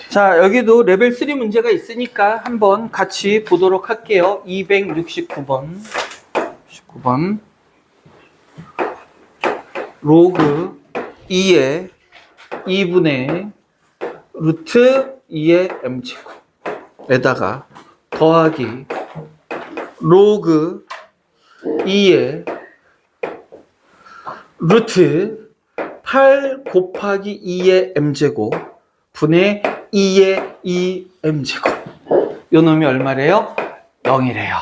자, 여기도 레벨 3 문제가 있으니까 한번 같이 보도록 할게요. 269번. 69번. 로그 2의 2분의 루트 2의 m제곱에다가 더하기 로그 2의 루트 8 곱하기 2의 m제곱 분의 2의 2m제곱. 요 놈이 얼마래요? 0이래요.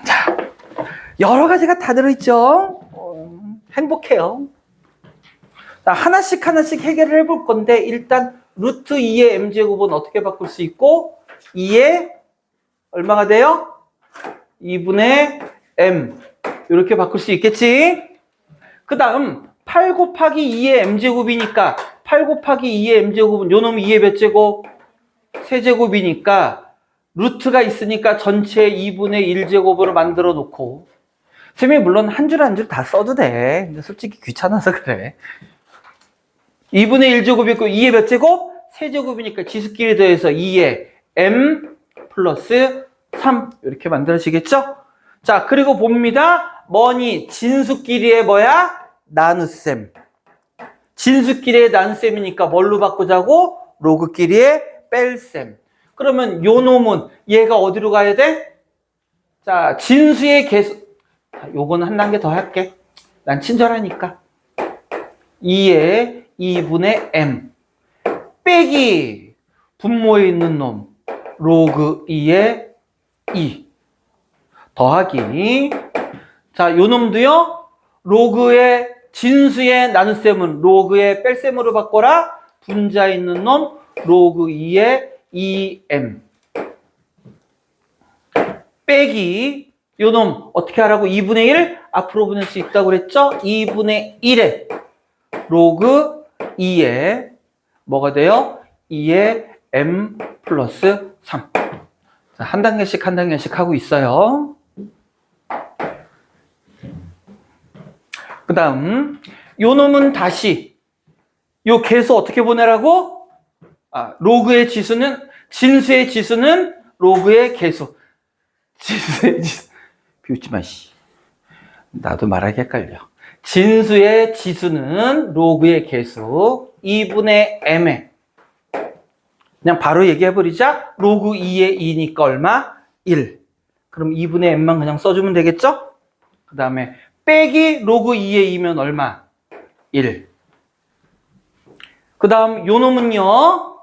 자, 여러 가지가 다 들어있죠? 행복해요. 자, 하나씩 해결을 해볼 건데, 일단 루트 2의 m제곱은 어떻게 바꿀 수 있고, 2의 얼마가 돼요? 2분의 m. 이렇게 바꿀 수 있겠지? 그 다음 8 곱하기 2의 m제곱이니까 8 곱하기 2의 m제곱은 요 놈이 2의 몇 제곱? 세제곱이니까 루트가 있으니까 전체 2분의 1제곱으로 만들어 놓고, 쌤이 물론 한 줄 한 줄 다 써도 돼. 근데 솔직히 귀찮아서 그래. 2분의 1제곱이 있고 2의 몇 제곱? 세제곱이니까 지수끼리 더해서 2의 m 플러스 3 이렇게 만들어지겠죠? 자, 그리고 봅니다. 뭐니? 진수끼리의 뭐야? 나눗셈. 진수끼리의 나눗셈이니까 뭘로 바꾸자고? 로그끼리의 뺄셈. 그러면 요 놈은 얘가 어디로 가야 돼? 자, 진수의 개수. 요거는 한 단계 더 할게. 난 친절하니까. 2의 2분의 m 빼기 분모에 있는 놈 로그 2의 2 더하기, 자, 요 놈도요, 로그의 진수의 나눗셈은 로그의 뺄셈으로 바꿔라. 분자 있는 놈 로그 2의 2m 빼기 요 놈 어떻게 하라고? 2분의 1 앞으로 보낼 수 있다고 그랬죠? 2분의 1에 로그 2의 뭐가 돼요? 2의 m 플러스 3. 자, 한 단계씩 하고 있어요. 그 다음 요 놈은 다시 요 계수 어떻게 보내라고? 로그의 지수는, 진수의 지수는 로그의 계수. 진수의 지수 비웃지 마, 씨. 나도 말하기 헷갈려. 진수의 지수는 로그의 계수 2분의 m에, 그냥 바로 얘기해버리자. 로그 2의 2니까 얼마? 1. 그럼 2분의 m만 그냥 써주면 되겠죠? 그 다음에 빼기 로그 2의 2면 얼마? 1. 그 다음 요 놈은요,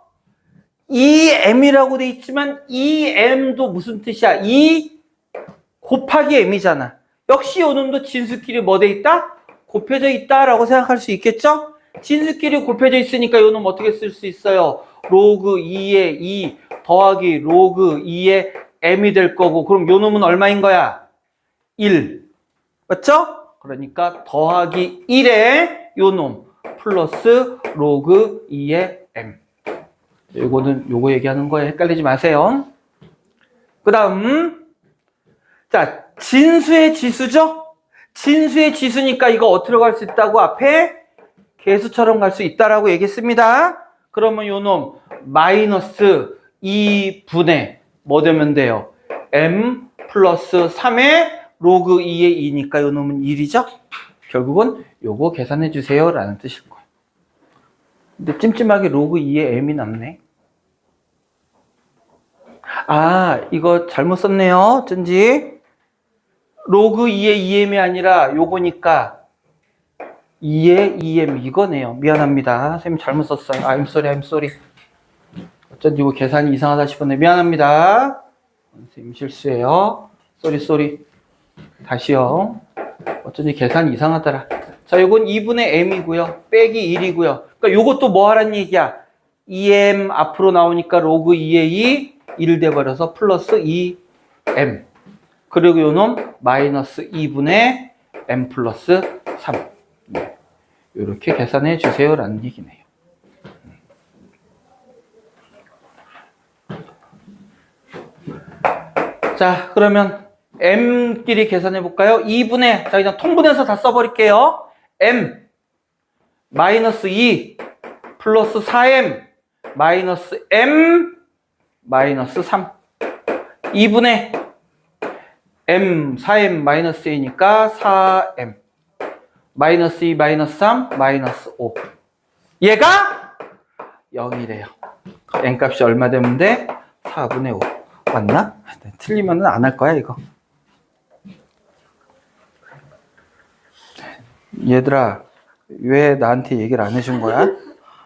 2m이라고 돼 있지만 2m도 무슨 뜻이야? 2 곱하기 m이잖아. 역시 요 놈도 진수끼리 뭐 돼 있다? 곱해져 있다라고 생각할 수 있겠죠? 진수끼리 곱해져 있으니까 요 놈 어떻게 쓸 수 있어요? 로그 2의 2 더하기 로그 2의 m이 될 거고, 그럼 요 놈은 얼마인 거야? 1. 맞죠? 그러니까 더하기 1의 요 놈 플러스 로그 2의 m. 요거 얘기하는 거에 헷갈리지 마세요. 그 다음, 자, 진수의 지수죠? 진수의 지수니까 이거 어디로 갈 수 있다고? 앞에 계수처럼 갈 수 있다라고 얘기했습니다. 그러면 요 놈 마이너스 2분의 뭐 되면 돼요? m 플러스 3의 로그 2의 2니까 요 놈은 1이죠? 결국은 요거 계산해 주세요 라는 뜻일 거예요. 근데 찜찜하게 로그 2의 m이 남네. 이거 잘못 썼네요. 어쩐지. 로그 2의 2m이 아니라 요거니까 2의 2m 이거네요. 미안합니다. 선생님 잘못 썼어요. I'm sorry. 어쩐지 이거 계산이 이상하다 싶었네. 미안합니다. 선생님 실수예요. sorry. 다시요. 어쩐지 계산이 이상하더라. 자, 요건 2분의 m이고요. 빼기 1이고요. 그러니까 요것도 뭐 하란 얘기야? 2m 앞으로 나오니까 로그 2의 2, 1 돼버려서 플러스 2m. 그리고 요 놈 마이너스 2분의 m 플러스 3. 이렇게 계산해 주세요라는 얘기네요. 자, 그러면 m끼리 계산해 볼까요? 2분의, 자, 그냥 통분해서 다 써버릴게요. m 마이너스 2 플러스 4m 마이너스 m 마이너스 3. 2분의 m 4m 마이너스 2니까 4m 마이너스 2 마이너스 3 마이너스 5. 얘가 0이래요. n 값이 얼마 되면 돼? 4분의 5. 맞나? 틀리면 안 할 거야 이거. 얘들아 왜 나한테 얘기를 안 해준 거야?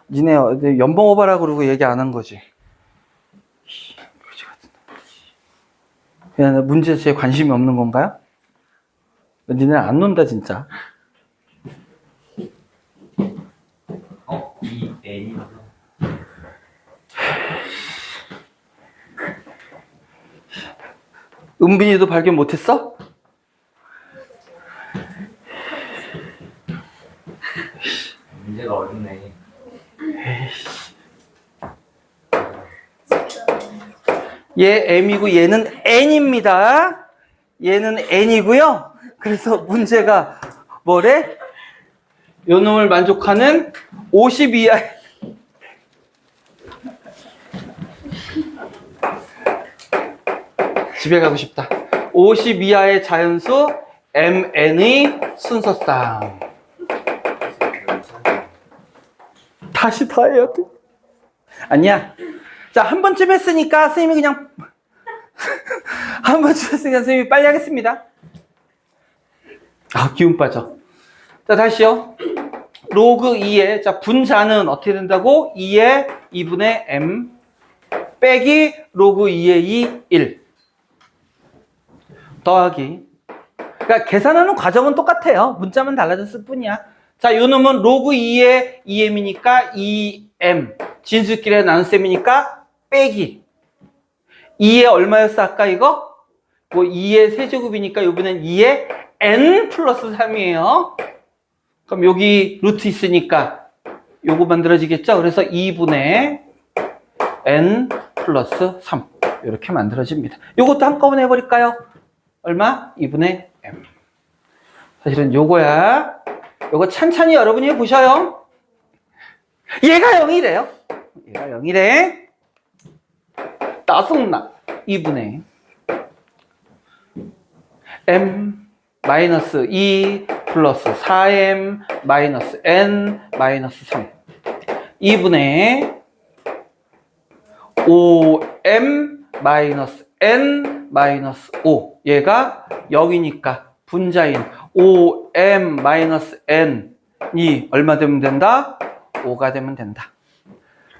니네 연봉 오바라 그러고 얘기 안 한 거지. 그냥 문제에 관심이 없는 건가요? 니네 안 논다 진짜. 이 A. 은빈이도 발견 못했어? 문제가 어렵네. 얘 m이고 얘는 n입니다. 얘는 n이고요. 그래서 문제가 뭐래? 요 놈을 만족하는 50 이하 집에 가고 싶다. 50 이하의 자연수 mn의 순서쌍. 다시 다 해야 돼. 아니야. 자, 한 번쯤 했으니까 선생님이 그냥 한 번쯤 했으니까 선생님이 빨리 하겠습니다. 아, 기운 빠져. 자, 다시요. 로그 2의, 자, 분자는 어떻게 된다고? 2의 2분의 m 빼기 로그 2의 2, 1. 더하기. 그러니까 계산하는 과정은 똑같아요. 문자만 달라졌을 뿐이야. 자, 요 놈은 로그 2의 2m이니까 2m. 진수끼리의 나눗셈이니까 빼기. 2의 얼마였어, 아까 이거? 뭐 2의 세제곱이니까 요번엔 2의 n 플러스 3이에요. 그럼 여기 루트 있으니까 요거 만들어지겠죠? 그래서 2분의 n 플러스 3. 이렇게 만들어집니다. 요것도 한꺼번에 해버릴까요? 얼마? 2분의 m. 사실은 요거야. 요거 찬찬히 여러분이 해보셔요. 얘가 0이래요. 얘가 0이래. 따순나 2분의 m 마이너스 2 플러스 4m 마이너스 n 마이너스 3. 2분의 5m 마이너스 n 마이너스 5. 얘가 0이니까 분자인 5m 마이너스 n이 얼마 되면 된다? 5가 되면 된다.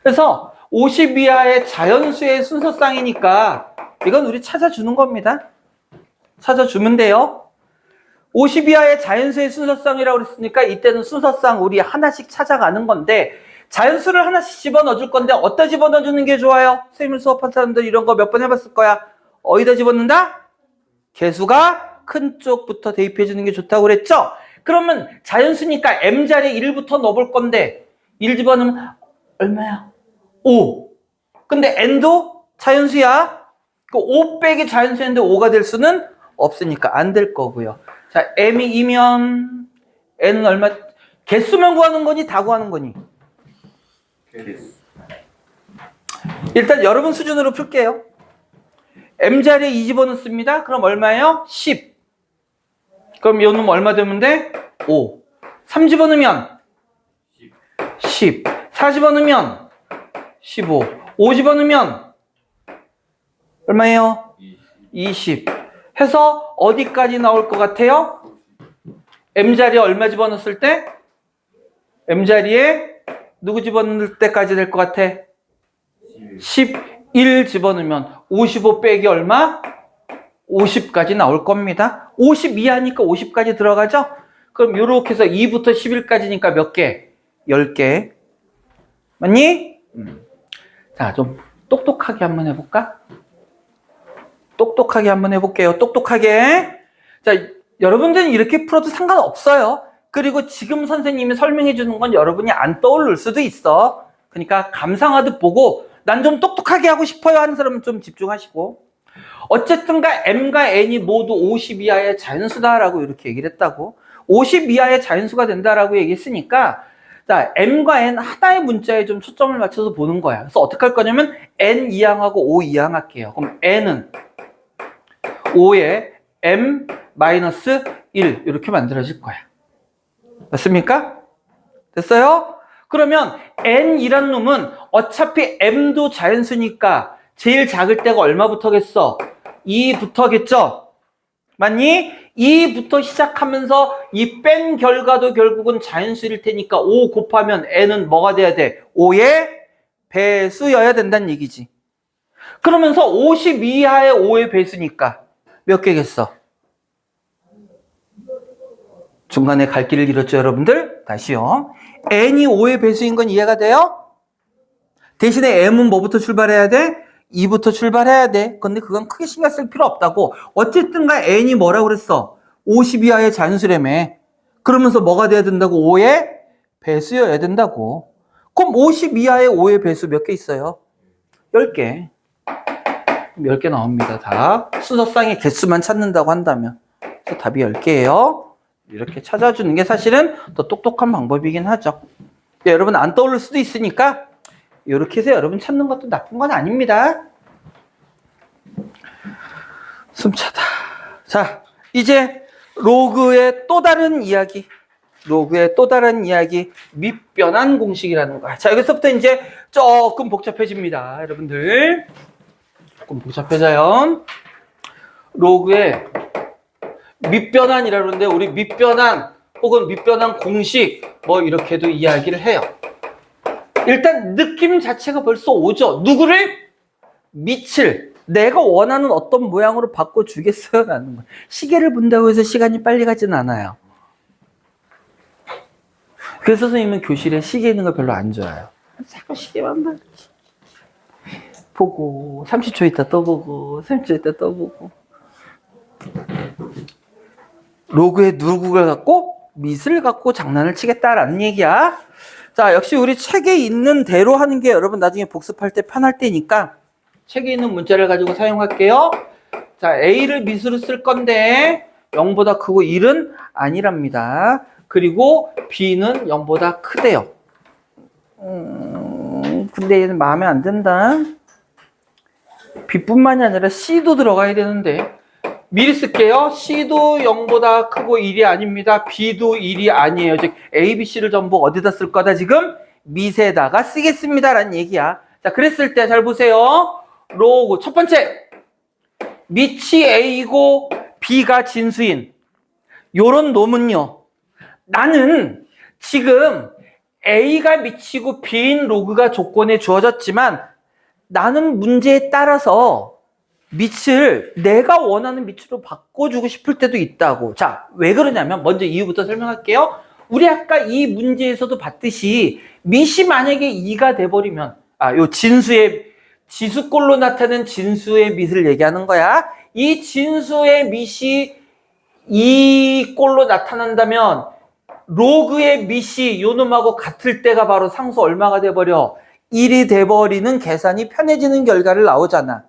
그래서 50 이하의 자연수의 순서쌍이니까 이건 우리 찾아주는 겁니다. 찾아주면 돼요. 50 이하의 자연수의 순서쌍이라고 그랬으니까 이때는 순서쌍 우리 하나씩 찾아가는 건데 자연수를 하나씩 집어넣어 줄 건데 어디다 집어넣어 주는 게 좋아요? 선생님 수업한 사람들 이런 거 몇 번 해봤을 거야. 어디다 집어넣는다? 개수가 큰 쪽부터 대입해 주는 게 좋다고 그랬죠? 그러면 자연수니까 m자리에 1부터 넣어볼 건데 1 집어넣으면 얼마야? 5. 근데 n도 자연수야. 그 5 빼기 자연수인데 5가 될 수는 없으니까 안 될 거고요. 자, m이 2면 n은 얼마? 개수만 구하는 거니 다 구하는 거니? 일단 여러분 수준으로 풀게요. m자리에 2 집어넣습니다. 그럼 얼마예요? 10. 그럼 요 놈 얼마 되면 돼? 5. 3 집어넣으면 10. 4 집어넣으면 15. 5 집어넣으면 얼마예요? 20. 해서 어디까지 나올 것 같아요? m자리에 얼마 집어넣었을 때? m자리에 누구 집어넣을 때까지 될 것 같아? 11 집어넣으면 55 빼기 얼마? 50까지 나올 겁니다. 50 이하니까 50까지 들어가죠? 그럼 이렇게 해서 2부터 11까지니까 몇 개? 10개. 맞니? 자, 좀 똑똑하게 한번 해볼까? 똑똑하게 한번 해볼게요. 똑똑하게. 자, 여러분들은 이렇게 풀어도 상관없어요. 그리고 지금 선생님이 설명해 주는 건 여러분이 안 떠오를 수도 있어. 그러니까 감상하듯 보고 난 좀 똑똑하게 하고 싶어요 하는 사람은 좀 집중하시고, 어쨌든가 m과 n이 모두 50 이하의 자연수다라고 이렇게 얘기를 했다고. 50 이하의 자연수가 된다라고 얘기했으니까 자, m과 n 하나의 문자에 좀 초점을 맞춰서 보는 거야. 그래서 어떻게 할 거냐면 n 이항하고 5 이항 할게요. 그럼 n은 5에 m-1 이렇게 만들어질 거야. 맞습니까? 됐어요? 그러면 n이란 놈은 어차피 m도 자연수니까 제일 작을 때가 얼마부터겠어? 2부터겠죠? 맞니? 2부터 시작하면서 이 뺀 결과도 결국은 자연수일 테니까 5 곱하면 n은 뭐가 돼야 돼? 5의 배수여야 된다는 얘기지. 그러면서 50 이하의 5의 배수니까 몇 개겠어? 중간에 갈 길을 잃었죠, 여러분들? 다시요. n이 5의 배수인 건 이해가 돼요? 대신에 m은 뭐부터 출발해야 돼? 2부터 출발해야 돼. 근데 그건 크게 신경 쓸 필요 없다고. 어쨌든가 n이 뭐라고 그랬어? 50 이하의 자연수라며. 그러면서 뭐가 돼야 된다고? 5의 배수여야 된다고. 그럼 50 이하의 5의 배수 몇 개 있어요? 10개. 10개 나옵니다. 다. 순서상의 개수만 찾는다고 한다면. 그래서 답이 10개예요. 이렇게 찾아주는 게 사실은 더 똑똑한 방법이긴 하죠. 여러분 안 떠오를 수도 있으니까 이렇게 해서 여러분 찾는 것도 나쁜 건 아닙니다. 숨차다. 자, 이제 로그의 또 다른 이야기. 로그의 또 다른 이야기. 밑변환 공식이라는 거야. 자, 여기서부터 이제 조금 복잡해집니다. 여러분들. 조금 복잡해져요. 로그의 밑변환이라고 그러는데 우리 밑변환 혹은 밑변환 공식 뭐 이렇게도 이야기를 해요. 일단 느낌 자체가 벌써 오죠. 누구를? 밑을 내가 원하는 어떤 모양으로 바꿔주겠어요? 라는 거예요. 시계를 본다고 해서 시간이 빨리 가진 않아요. 그래서 선생님은 교실에 시계 있는 거 별로 안 좋아해요. 자꾸 시계만 봐. 보고 30초 있다 또 보고 30초 있다 또 보고. 로그의 누구를 갖고 밑을 갖고 장난을 치겠다라는 얘기야. 자, 역시 우리 책에 있는 대로 하는 게 여러분 나중에 복습할 때 편할 때니까 책에 있는 문자를 가지고 사용할게요. 자, A를 밑으로 쓸 건데 0보다 크고 1은 아니랍니다. 그리고 B는 0보다 크대요. 근데 얘는 마음에 안 든다. B뿐만이 아니라 C도 들어가야 되는데 미리 쓸게요. C도 0보다 크고 1이 아닙니다. B도 1이 아니에요. 즉 A, B, C를 전부 어디다 쓸 거다? 지금 밑에다가 쓰겠습니다 라는 얘기야. 자, 그랬을 때 잘 보세요. 로그 첫 번째 밑이 A고 B가 진수인 요런 놈은요, 나는 지금 A가 밑이고 B인 로그가 조건에 주어졌지만 나는 문제에 따라서 밑을 내가 원하는 밑으로 바꿔주고 싶을 때도 있다고. 자, 왜 그러냐면 먼저 이유부터 설명할게요. 우리 아까 이 문제에서도 봤듯이 밑이 만약에 2가 돼버리면 요 진수의 지수꼴로 나타낸 진수의 밑을 얘기하는 거야. 이 진수의 밑이 2꼴로 나타난다면 로그의 밑이 요 놈하고 같을 때가 바로 상수 얼마가 돼버려? 1이 돼버리는 계산이 편해지는 결과를 나오잖아.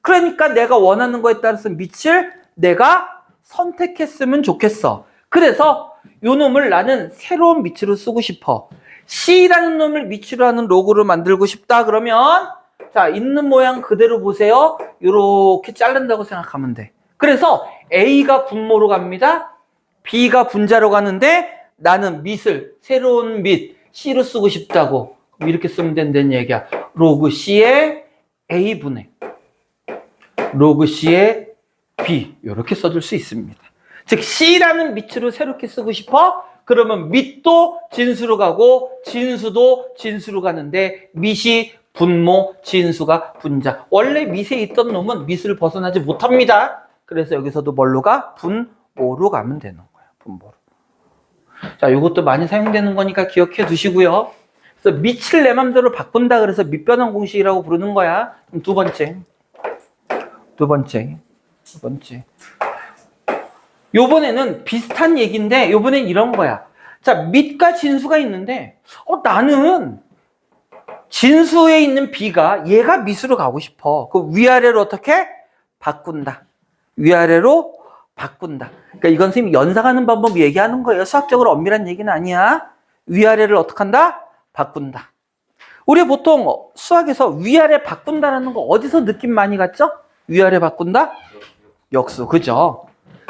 그러니까 내가 원하는 거에 따라서 밑을 내가 선택했으면 좋겠어. 그래서 요 놈을 나는 새로운 밑으로 쓰고 싶어. C라는 놈을 밑으로 하는 로그로 만들고 싶다 그러면 자, 있는 모양 그대로 보세요. 요렇게 자른다고 생각하면 돼. 그래서 A가 분모로 갑니다. B가 분자로 가는데 나는 밑을 새로운 밑 C로 쓰고 싶다고. 이렇게 쓰면 된다는 얘기야. 로그 C의 A분의 로그 C의 B 이렇게 써줄 수 있습니다. 즉 C라는 밑으로 새롭게 쓰고 싶어? 그러면 밑도 진수로 가고 진수도 진수로 가는데 밑이 분모, 진수가 분자. 원래 밑에 있던 놈은 밑을 벗어나지 못합니다. 그래서 여기서도 뭘로 가? 분모로 가면 되는 거야. 분모로. 자, 이것도 많이 사용되는 거니까 기억해 두시고요. 그래서 밑을 내 맘대로 바꾼다 그래서 밑변환 공식이라고 부르는 거야. 그럼 두 번째. 요번에는 비슷한 얘기인데 요번엔 이런 거야. 자, 밑과 진수가 있는데, 나는 진수에 있는 B가 얘가 밑으로 가고 싶어. 그 위아래로 어떻게? 바꾼다. 위아래로 바꾼다. 그러니까 이건 선생님이 연상하는 방법 얘기하는 거예요. 수학적으로 엄밀한 얘기는 아니야. 위아래를 어떻게 한다? 바꾼다. 우리 보통 수학에서 위아래 바꾼다라는 거 어디서 느낌 많이 갔죠? 위아래 바꾼다? 역수, 그죠?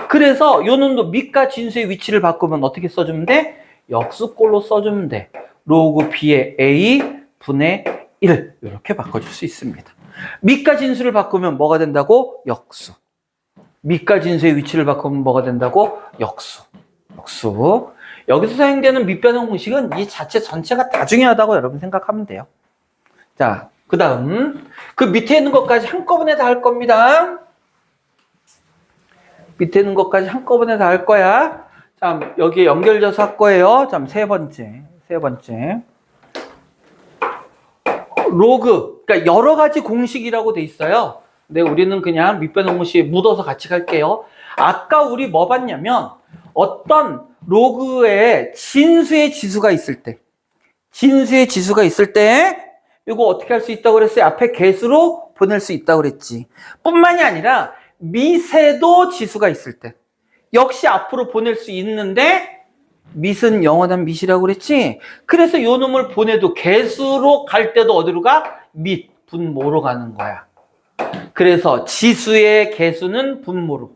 그래서 요 놈도 밑과 진수의 위치를 바꾸면 어떻게 써주면 돼? 역수꼴로 써주면 돼. 로그 B의 A 분의 1 이렇게 바꿔줄 수 있습니다. 밑과 진수를 바꾸면 뭐가 된다고? 역수. 밑과 진수의 위치를 바꾸면 뭐가 된다고? 역수. 역수. 여기서 사용되는 밑변형 공식은 이 자체 전체가 다 중요하다고 여러분 생각하면 돼요. 자, 그 다음 그 밑에 있는 것까지 한꺼번에 다 할 겁니다. 밑에 있는 것까지 한꺼번에 다 할 거야. 자, 여기에 연결져서 할 거예요. 자, 세 번째. 로그, 그러니까 여러 가지 공식이라고 돼 있어요. 근데 우리는 그냥 밑변형 공식에 묻어서 같이 갈게요. 아까 우리 뭐 봤냐면 어떤 로그에 진수의 지수가 있을 때 이거 어떻게 할 수 있다고 그랬어요? 앞에 개수로 보낼 수 있다고 그랬지. 뿐만이 아니라 밑에도 지수가 있을 때 역시 앞으로 보낼 수 있는데 밑은 영원한 밑이라고 그랬지. 그래서 요 놈을 보내도 개수로 갈 때도 어디로 가? 밑, 분모로 가는 거야. 그래서 지수의 개수는 분모로,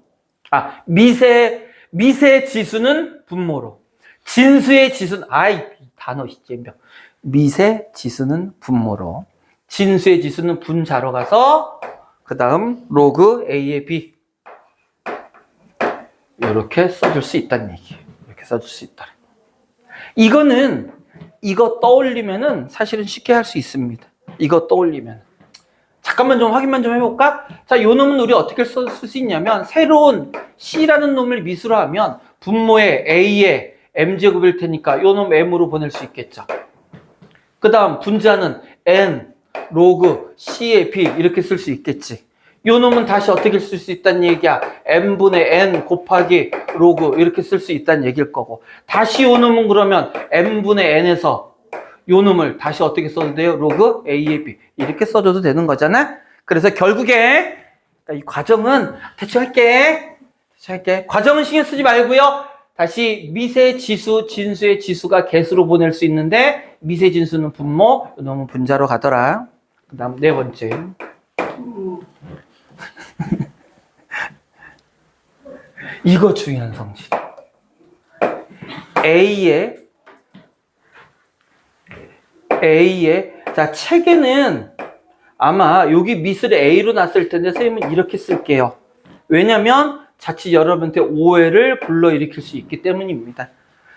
밑의 지수는 분모로, 진수의 지수는, 단어 잼병. 밑의 지수는 분모로, 진수의 지수는 분자로 가서 그 다음 로그 A의 B 이렇게 써줄 수 있다는 얘기예요. 이렇게 써줄 수 있다. 이거 떠올리면은 사실은 쉽게 할 수 있습니다. 이거 떠올리면. 잠깐만 좀 확인만 좀 해볼까? 자, 요 놈은 우리 어떻게 쓸 수 있냐면 새로운 C라는 놈을 밑으로 하면 분모에 A에 M제곱일 테니까 요 놈 M으로 보낼 수 있겠죠. 그 다음 분자는 N, 로그, C의 B 이렇게 쓸 수 있겠지. 요 놈은 다시 어떻게 쓸 수 있다는 얘기야. M분의 N 곱하기 로그 이렇게 쓸 수 있다는 얘기일 거고. 다시 요 놈은 그러면 M분의 N에서 요 놈을 다시 어떻게 써도 돼요? 로그 A의 B 이렇게 써줘도 되는 거잖아. 그래서 결국에 이 과정은 대충 할게. 과정은 신경 쓰지 말고요. 다시 밑의 지수, 진수의 지수가 개수로 보낼 수 있는데 밑의 진수는 분모, 요 놈은 분자로 가더라. 그 다음 네 번째. 이거 중요한 성질. A의 자, 책에는 아마 여기 밑을 A로 놨을 텐데 선생님은 이렇게 쓸게요. 왜냐면 자칫 여러분한테 오해를 불러일으킬 수 있기 때문입니다.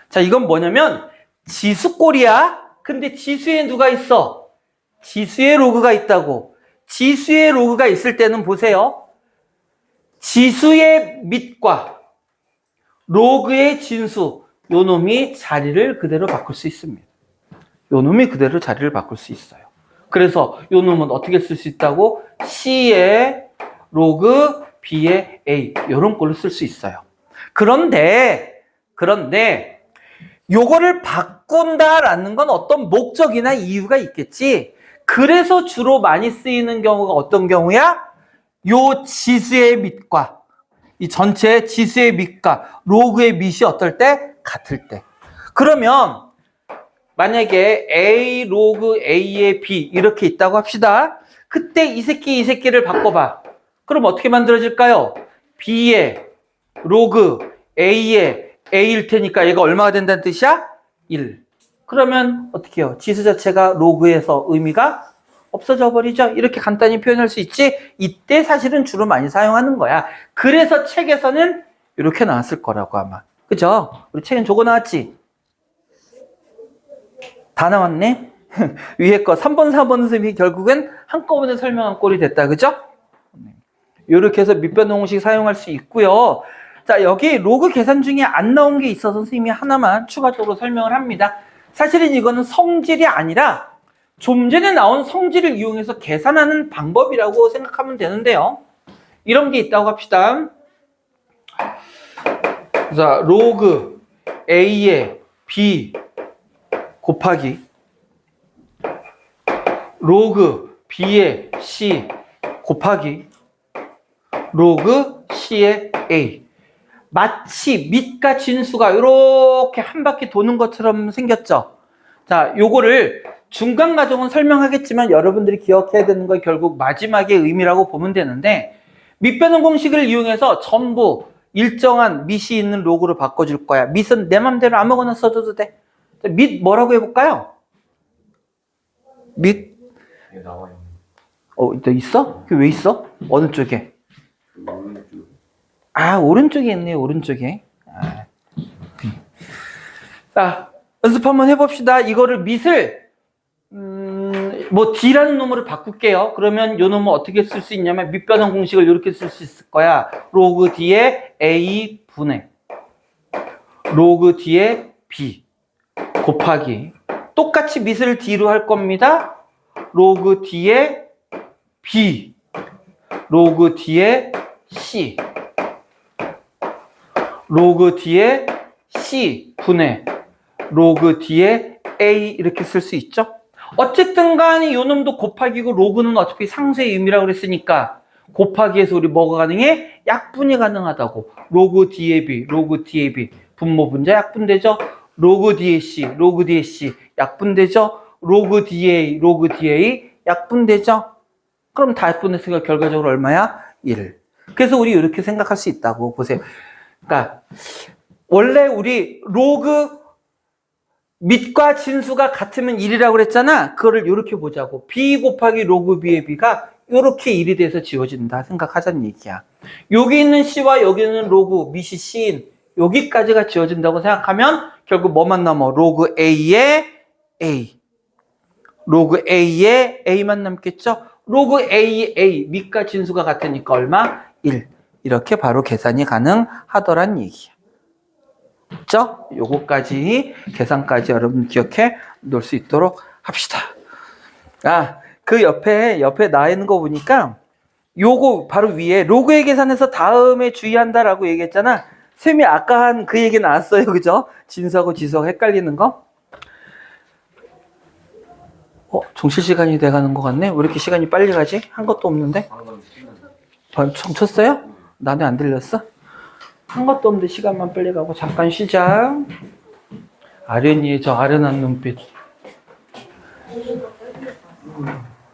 자, 이건 뭐냐면 지수꼴이야. 근데 지수에 누가 있어? 지수에 로그가 있다고. 지수에 로그가 있을 때는 보세요. 지수의 밑과 로그의 진수, 요 놈이 자리를 그대로 바꿀 수 있습니다. 요 놈이 그대로 자리를 바꿀 수 있어요. 그래서 요 놈은 어떻게 쓸 수 있다고? C의 로그, B의 A 요런 꼴로 쓸 수 있어요. 그런데 요거를 바꾼다라는 건 어떤 목적이나 이유가 있겠지. 그래서 주로 많이 쓰이는 경우가 어떤 경우야? 요 지수의 밑과 이 전체 지수의 밑과 로그의 밑이 어떨 때? 같을 때. 그러면 만약에 A 로그 A의 B 이렇게 있다고 합시다. 그때 이 새끼를 바꿔봐. 그럼 어떻게 만들어질까요? B의 로그 A의 A일 테니까 얘가 얼마가 된다는 뜻이야? 1. 그러면 어떻게 해요? 지수 자체가 로그에서 의미가 없어져 버리죠. 이렇게 간단히 표현할 수 있지. 이때 사실은 주로 많이 사용하는 거야. 그래서 책에서는 이렇게 나왔을 거라고 아마. 그죠? 우리 책엔 저거 나왔지? 다 나왔네? 위에 거 3번, 4번 선생님이 결국엔 한꺼번에 설명한 꼴이 됐다. 그죠? 이렇게 해서 밑변 공식 사용할 수 있고요. 자, 여기 로그 계산 중에 안 나온 게 있어서 선생님이 하나만 추가적으로 설명을 합니다. 사실은 이거는 성질이 아니라 좀 전에 나온 성질을 이용해서 계산하는 방법이라고 생각하면 되는데요. 이런 게 있다고 합시다. 자, 로그 A의 B 곱하기 로그 B의 C 곱하기 로그 C의 A. 마치 밑과 진수가 이렇게 한 바퀴 도는 것처럼 생겼죠. 자, 요거를 중간 과정은 설명하겠지만 여러분들이 기억해야 되는 건 결국 마지막의 의미라고 보면 되는데, 밑변환 공식을 이용해서 전부 일정한 밑이 있는 로그로 바꿔줄 거야. 밑은 내 맘대로 아무거나 써줘도 돼. 자, 밑 뭐라고 해볼까요? 밑 이게 나와요. 너 있어? 그게 왜 있어? 어느 쪽에? 오른쪽. 아, 오른쪽에 있네요, 오른쪽에. 자, 연습 한번 해봅시다. 이거를 밑을, 뭐, D라는 놈으로 바꿀게요. 그러면 요 놈은 어떻게 쓸 수 있냐면, 밑변환 공식을 이렇게 쓸 수 있을 거야. 로그 D의 A 분의 로그 D의 B 곱하기. 똑같이 밑을 D로 할 겁니다. 로그 D의 B, 로그 D의 C, 로그 D의 C 분의 로그 D의 A 이렇게 쓸 수 있죠. 어쨌든 간에 요 놈도 곱하기고 로그는 어차피 상수의 의미라고 그랬으니까 곱하기에서 우리 뭐가 가능해? 약분이 가능하다고. 로그 D의 B, 로그 D의 B 분모 분자 약분되죠. 로그 D의 C, 로그 D의 C 약분되죠. 로그 D의 로그 D의 약분되죠. 그럼 다 약분했으니까 결과적으로 얼마야? 1. 그래서 우리 이렇게 생각할 수 있다고 보세요. 그러니까 원래 우리 로그 밑과 진수가 같으면 1이라고 그랬잖아. 그거를 이렇게 보자고. B 곱하기 로그 B의 B가 이렇게 1이 돼서 지워진다 생각하자는 얘기야. 여기 있는 C와 여기 있는 로그 밑이 C인 여기까지가 지워진다고 생각하면 결국 뭐만 남아? 로그 A의 A. 로그 A의 A만 남겠죠? 로그 A의 A, 밑과 진수가 같으니까 얼마? 1. 이렇게 바로 계산이 가능하더란 얘기야. 그죠? 요거까지, 계산까지 여러분 기억해 놓을 수 있도록 합시다. 아, 그 옆에 나와 있는 거 보니까 요거 바로 위에 로그의 계산에서 다음에 주의한다라고 얘기했잖아. 쌤이 아까 한 그 얘기 나왔어요. 그죠? 진수하고 지수하고 헷갈리는 거. 종실 시간이 돼가는 것 같네? 왜 이렇게 시간이 빨리 가지? 한 것도 없는데? 방금 신났는데. 벌청 쳤어요? 나는 안 들렸어? 한 것도 없는데 시간만 빨리 가고 잠깐 쉬자. 아련이의 저 아련한 눈빛.